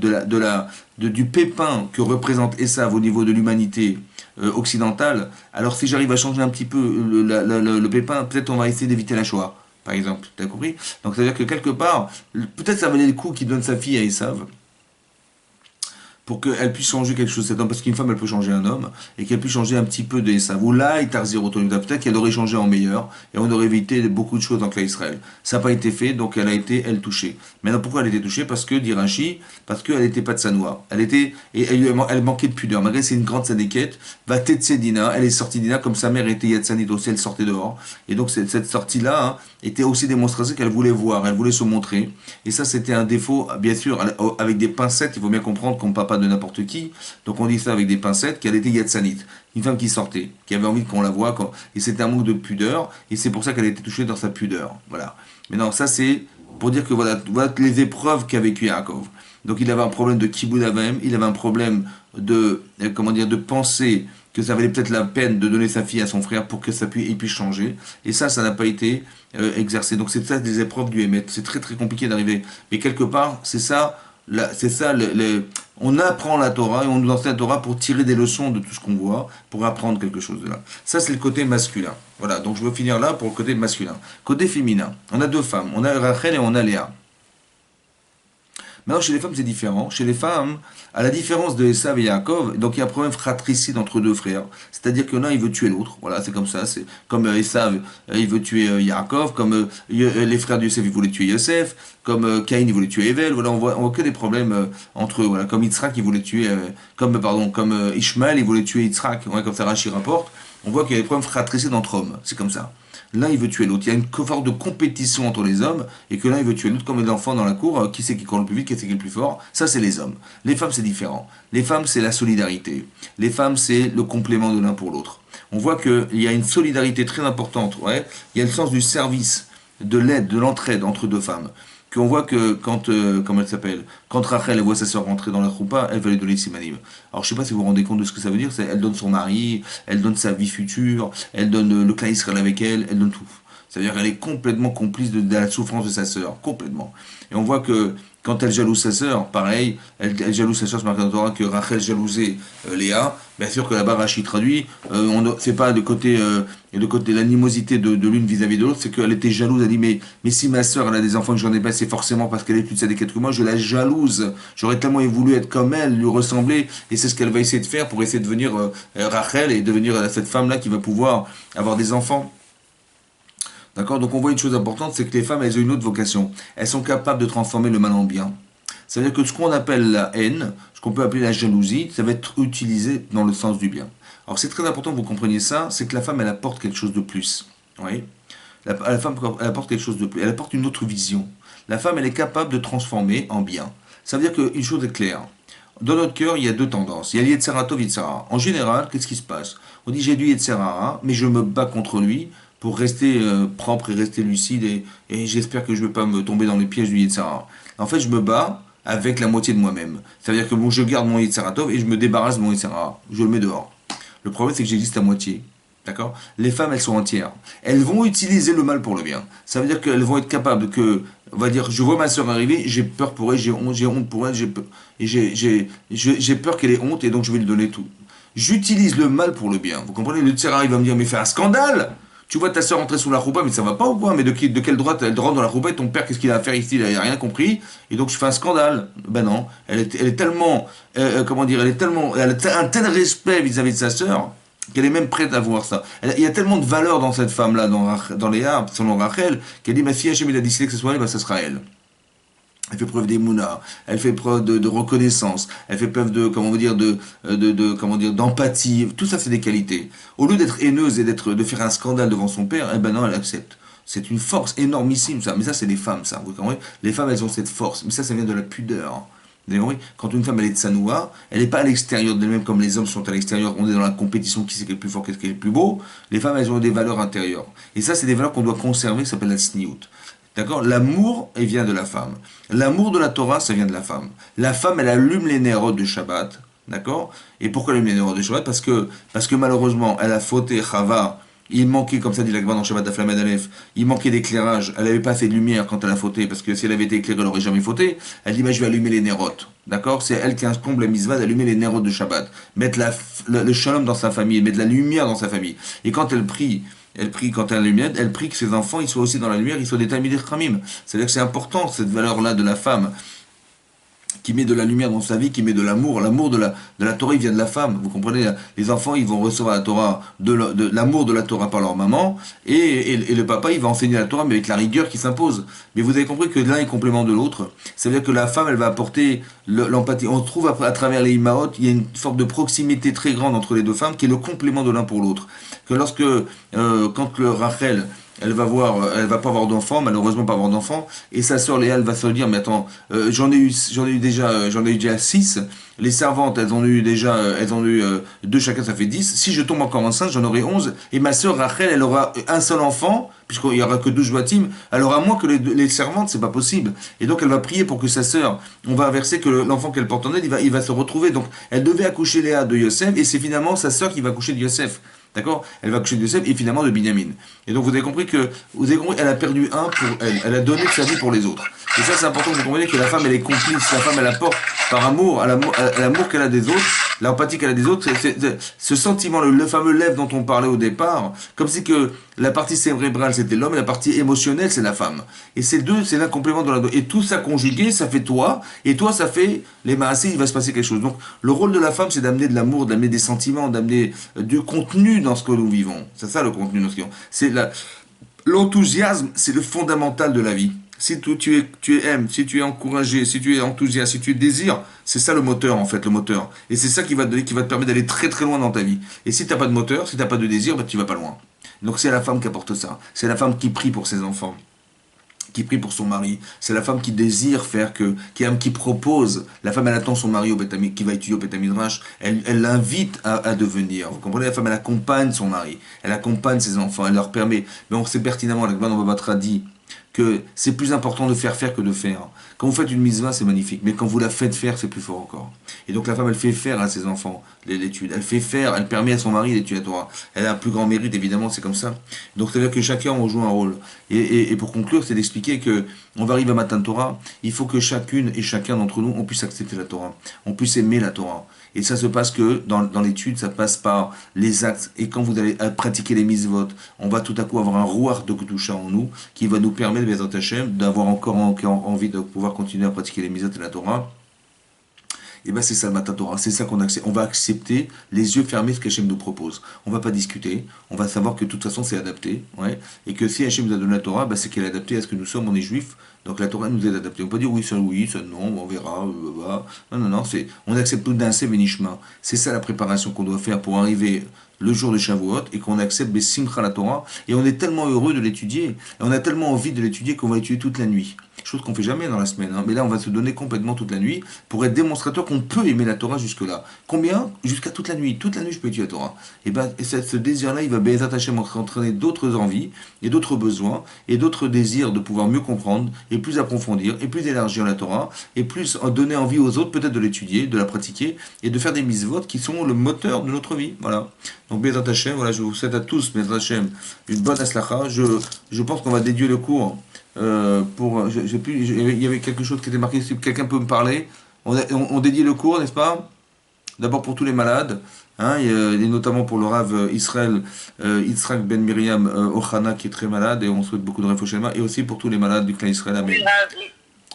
du pépin que représente Esav au niveau de l'humanité occidentale, alors si j'arrive à changer un petit peu le pépin, peut-être on va essayer d'éviter la Shoah par exemple. T'as compris? Donc, c'est-à-dire que quelque part, peut-être ça valait le coup qu'il donne sa fille à Esav pour qu'elle puisse changer quelque chose cet homme, parce qu'une femme elle peut changer un homme, et qu'elle puisse changer un petit peu de Esav. Ou là, Itarzir Otonuta, peut-être qu'elle aurait changé en meilleur, et on aurait évité beaucoup de choses dans le cas Israël. Ça n'a pas été fait, donc elle a été, elle, touchée. Maintenant, pourquoi elle a été touchée? Parce que, dit Rashi, parce qu'elle n'était pas de sa noix. Elle était, et elle manquait de pudeur. Malgré c'est une grande sadéquette, va Tetsedina, elle est sortie d'Ina, comme sa mère était Yatsanit aussi, elle sortait dehors. Et donc, cette sortie-là, hein, était aussi démonstration qu'elle voulait voir, elle voulait se montrer. Et ça, c'était un défaut, bien sûr, avec des pincettes, il faut bien comprendre qu'on ne parle pas de n'importe qui. Donc on dit ça avec des pincettes, qu'elle était Yatsanit, une femme qui sortait, qui avait envie qu'on la voie, et c'était un manque de pudeur, et c'est pour ça qu'elle a été touchée dans sa pudeur. Voilà. Mais non, ça c'est pour dire que voilà les épreuves qu'a vécu Yaakov. Donc il avait un problème de kibboud avim, il avait un problème de, comment dire, de penser que ça valait peut-être la peine de donner sa fille à son frère pour que ça puisse changer. Et ça n'a pas été exercé. Donc c'est ça des épreuves du Hémet. C'est très très compliqué d'arriver. Mais quelque part, c'est ça, on apprend la Torah et on nous enseigne la Torah pour tirer des leçons de tout ce qu'on voit, pour apprendre quelque chose de là. Ça c'est le côté masculin. Voilà, donc je veux finir là pour le côté masculin. Côté féminin, on a deux femmes. On a Rachel et on a Léa. Maintenant, chez les femmes, c'est différent. Chez les femmes, à la différence de Esav et Yaakov, donc il y a un problème fratricide entre deux frères. C'est-à-dire que l'un, il veut tuer l'autre. Voilà, c'est comme ça. C'est comme Esav, il veut tuer Yaakov, comme les frères de Yosef, ils voulaient tuer Yosef, comme Caïn, il voulait tuer Evel. Voilà, on voit que des problèmes entre eux. Voilà, comme Yitzhak, il voulait tuer, comme Ishmael, il voulait tuer Yitzhak. Ouais, comme ça, Rashi rapporte. On voit qu'il y a des problèmes fratricides entre hommes. C'est comme ça. L'un il veut tuer l'autre. Il y a une forme de compétition entre les hommes et que l'un il veut tuer l'autre comme les enfants dans la cour. Qui c'est qui court le plus vite, qui c'est qui est le plus fort? Ça c'est les hommes. Les femmes c'est différent. Les femmes c'est la solidarité. Les femmes c'est le complément de l'un pour l'autre. On voit qu'il y a une solidarité très importante. Ouais. Il y a le sens du service, de l'aide, de l'entraide entre deux femmes. Qu'on voit que quand, comment elle s'appelle, quand Rachel elle voit sa soeur rentrer dans la troupa, elle va lui donner simanim. Alors je sais pas si vous vous rendez compte de ce que ça veut dire, elle donne son mari, elle donne sa vie future, elle donne le clan Israël avec elle donne tout. C'est-à-dire qu'elle est complètement complice de la souffrance de sa sœur, complètement. Et on voit que quand elle jalouse sa sœur, pareil, elle jalouse sa sœur, c'est marqué dans la Torah que Rachel jalousait Léa. Bien sûr que là-bas, Rashi traduit, c'est pas de côté l'animosité de l'une vis-à-vis de l'autre, c'est qu'elle était jalouse. Elle dit mais si ma sœur elle a des enfants que j'en ai pas, c'est forcément parce qu'elle est plus de sadéquette que moi. Je la jalouse. J'aurais tellement voulu être comme elle, lui ressembler, et c'est ce qu'elle va essayer de faire pour essayer de devenir Rachel et devenir cette femme-là qui va pouvoir avoir des enfants. D'accord? Donc on voit une chose importante, c'est que les femmes, elles ont une autre vocation. Elles sont capables de transformer le mal en bien. C'est-à-dire que ce qu'on appelle la haine, ce qu'on peut appeler la jalousie, ça va être utilisé dans le sens du bien. Alors c'est très important que vous compreniez ça, c'est que la femme, elle apporte quelque chose de plus. Oui? La femme, elle apporte quelque chose de plus. Elle apporte une autre vision. La femme, elle est capable de transformer en bien. Ça veut dire qu'une chose est claire. Dans notre cœur, il y a deux tendances. Il y a l'Yetzera Tov, Yetzera. En général, qu'est-ce qui se passe? On dit j'ai du Yetzera, mais je me bats contre lui pour rester propre et rester lucide et j'espère que je ne vais pas me tomber dans les pièges du Yetzera. En fait, je me bats avec la moitié de moi-même. C'est-à-dire que bon, je garde mon Yetzera Tov et je me débarrasse de mon Yetzera. Je le mets dehors. Le problème, c'est que j'existe à moitié. D'accord? Les femmes, elles sont entières. Elles vont utiliser le mal pour le bien. Ça veut dire qu'elles vont être capables que, on va dire, je vois ma soeur arriver, j'ai peur pour elle, j'ai honte pour elle, j'ai peur qu'elle ait honte et donc je vais lui donner tout. J'utilise le mal pour le bien. Vous comprenez? Le Yetzera, il va me dire, mais fais un scandale! Tu vois ta soeur rentrer sous la roupa, mais ça va pas ou quoi? Mais de quel droit elle rentre dans la roupa et ton père, qu'est-ce qu'il a à faire ici? Il a rien compris. Et donc je fais un scandale. Ben non. Elle est tellement, comment dire, elle a un tel respect vis-à-vis de sa soeur qu'elle est même prête à voir ça. Il y a tellement de valeur dans cette femme-là, dans Léa, selon Rachel, qu'elle dit, ma fille, Hachem, il a décidé que ce soit elle, ben ça sera elle. Elle fait preuve d'émouna, elle fait preuve de reconnaissance, elle fait preuve de, comment dire, comment dire, d'empathie. Tout ça, c'est des qualités. Au lieu d'être haineuse et de faire un scandale devant son père, eh ben non, elle accepte. C'est une force énormissime, ça. Mais ça, c'est les femmes, ça. Vous comprenez? Les femmes, elles ont cette force. Mais ça vient de la pudeur. Vous avez compris? Quand une femme, elle est de Sanoua, elle n'est pas à l'extérieur d'elle-même comme les hommes sont à l'extérieur. On est dans la compétition, qui c'est qui est le plus fort, qui est le plus beau. Les femmes, elles ont des valeurs intérieures. Et ça, c'est des valeurs qu'on doit conserver, ça s'appelle la sniout. D'accord? L'amour, il vient de la femme. L'amour de la Torah, ça vient de la femme. La femme, elle allume les nérodes de Shabbat. D'accord? Et pourquoi elle allume les nérodes de Shabbat? Parce que malheureusement, elle a fauté Chava. Il manquait, comme ça dit l'Agba dans Shabbat Aflamed Aleph, il manquait d'éclairage. Elle n'avait pas assez de lumière quand elle a fauté, parce que si elle avait été éclairée, elle n'aurait jamais fauté. Elle dit, bah, je vais allumer les nérodes. D'accord? C'est elle qui incombe la mitzvah d'allumer les nérodes de Shabbat. Mettre le shalom dans sa famille, mettre la lumière dans sa famille. Et quand elle prie, quand elle a la lumière, elle prie que ses enfants ils soient aussi dans la lumière, ils soient des Talmidei Chachamim. C'est-à-dire que c'est important, cette valeur-là de la femme, qui met de la lumière dans sa vie, qui met de l'amour. L'amour de la Torah, il vient de la femme. Vous comprenez? Les enfants, ils vont recevoir la Torah, de l'amour de la Torah par leur maman, et le papa, il va enseigner la Torah, mais avec la rigueur qui s'impose. Mais vous avez compris que l'un est complément de l'autre. Ça veut dire que la femme, elle va apporter l'empathie. On trouve à travers les Imaot, il y a une sorte de proximité très grande entre les deux femmes, qui est le complément de l'un pour l'autre. Que quand le Rachel, elle va pas avoir d'enfant, malheureusement pas avoir d'enfant, et sa sœur Léa, elle va se dire, mais attends, j'en ai eu déjà 6, les servantes, elles ont eu 2 chacun, ça fait 10, si je tombe encore enceinte, j'en aurai 11, et ma sœur Rachel, elle aura un seul enfant, puisqu'il y aura que 12 bâtim, elle aura moins que les servantes, c'est pas possible. Et donc elle va prier pour que sa sœur, on va inverser que l'enfant qu'elle porte en elle, il va se retrouver. Donc elle devait accoucher Léa de Yosef, et c'est finalement sa sœur qui va accoucher de Yosef. D'accord? Elle va accoucher de Yosef et finalement de Binyamin. Et donc vous avez compris elle a perdu un pour elle. Elle a donné de sa vie pour les autres. Et ça, c'est important que vous compreniez que la femme, elle est complice. La femme, elle apporte par amour, à l'amour qu'elle a des autres, l'empathie qu'elle a des autres, ce sentiment, le fameux lève dont on parlait au départ, comme si que la partie cérébrale, c'était l'homme, et la partie émotionnelle, c'est la femme. Et ces deux, c'est l'un complément de la deux. Et tout ça conjugué, ça fait toi, et toi, ça fait les maassés, il va se passer quelque chose. Donc, le rôle de la femme, c'est d'amener de l'amour, d'amener des sentiments, d'amener du contenu dans ce que nous vivons. C'est ça le contenu dans ce que nous vivons. L'enthousiasme, c'est le fondamental de la vie. Si tu aimes, si tu es encouragé, si tu es enthousiaste, si tu désires, c'est ça le moteur en fait, le moteur. Et c'est ça qui va te permettre d'aller très très loin dans ta vie. Et si tu n'as pas de moteur, si tu n'as pas de désir, bah, tu vas pas loin. Donc c'est la femme qui apporte ça. C'est la femme qui prie pour ses enfants, qui prie pour son mari. C'est la femme qui désire qui propose. La femme, elle attend son mari qui va étudier au Beth Midrash. Elle l'invite à devenir. Vous comprenez? La femme, elle accompagne son mari. Elle accompagne ses enfants. Elle leur permet. Mais on sait pertinemment, la Gemara Baba Batra dit que c'est plus important de faire que de faire. Quand vous faites une mitzvah, c'est magnifique, mais quand vous la faites faire, c'est plus fort encore. Et donc la femme, elle fait faire à ses enfants l'étude, elle fait faire, elle permet à son mari d'étudier la Torah. Elle a un plus grand mérite, évidemment, c'est comme ça. Donc c'est-à-dire que chacun, on joue un rôle. Et pour conclure, c'est d'expliquer que on va arriver à Matan Torah, il faut que chacune et chacun d'entre nous, on puisse accepter la Torah, on puisse aimer la Torah. Et ça se passe que dans l'étude, ça passe par les actes. Et quand vous allez pratiquer les mitzvot, on va tout à coup avoir un rouar de Kedusha en nous qui va nous permettre, Bezrat Hashem, d'avoir encore envie de pouvoir continuer à pratiquer les mitzvot et la Torah. Et bien c'est ça le Matan Torah, c'est ça qu'on accepte. On va accepter les yeux fermés ce qu'Hachem nous propose. On va pas discuter, on va savoir que de toute façon c'est adapté, ouais, et que si Hachem nous a donné la Torah, c'est qu'elle est adaptée à ce que nous sommes, on est juifs, donc la Torah nous est adaptée. On peut dire oui, ça non, on verra, non, on accepte tout d'un sévénishma. C'est ça la préparation qu'on doit faire pour arriver le jour de Shavuot et qu'on accepte Simcha la Torah, et on est tellement heureux de l'étudier, et on a tellement envie de l'étudier qu'on va l'étudier toute la nuit. Chose qu'on fait jamais dans la semaine, hein. Mais là on va se donner complètement toute la nuit pour être démonstrateur qu'on peut aimer la Torah jusque-là. Combien? Jusqu'à toute la nuit. Toute la nuit je peux étudier la Torah. Et ce désir-là, il va Bezrat Hashem entraîner d'autres envies et d'autres besoins et d'autres désirs de pouvoir mieux comprendre et plus approfondir et plus élargir la Torah et plus donner envie aux autres peut-être de l'étudier, de la pratiquer et de faire des mitzvot qui sont le moteur de notre vie. Voilà. Donc Bezrat Hashem, voilà, je vous souhaite à tous Bezrat Hashem une bonne aslacha. Je pense qu'on va dédier le cours. Il y avait quelque chose qui était marqué, si quelqu'un peut me parler. On dédie le cours, n'est-ce pas? D'abord pour tous les malades, hein, et notamment pour le Rav Israël Yitzhak Ben Miriam Ochana qui est très malade, et on souhaite beaucoup de réfouach shlema, et aussi pour tous les malades du clan Israël. Amen.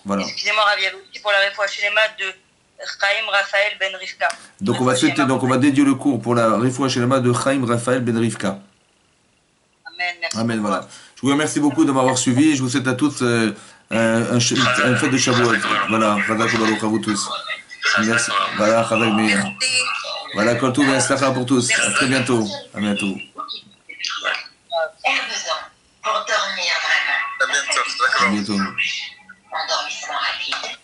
Voilà. Excusez-moi, Rav, il y avait aussi pour la réfouach shlema de Chaim Raphaël Ben Rivka. Donc on va dédier le cours pour la réfouach shlema de Chaim Raphaël Ben Rivka. Amen, merci. Amen, voilà. Je vous remercie beaucoup de m'avoir suivi. Je vous souhaite à tous une fête de Shavuot. Voilà, Chazak Baruch à vous tous. Merci. Voilà, Chazak Meir. Voilà, Koltou et Aslacha pour tous. À très bientôt. À bientôt. Herbezan, pour dormir vraiment. À bientôt. À bientôt. Endormissement rapide.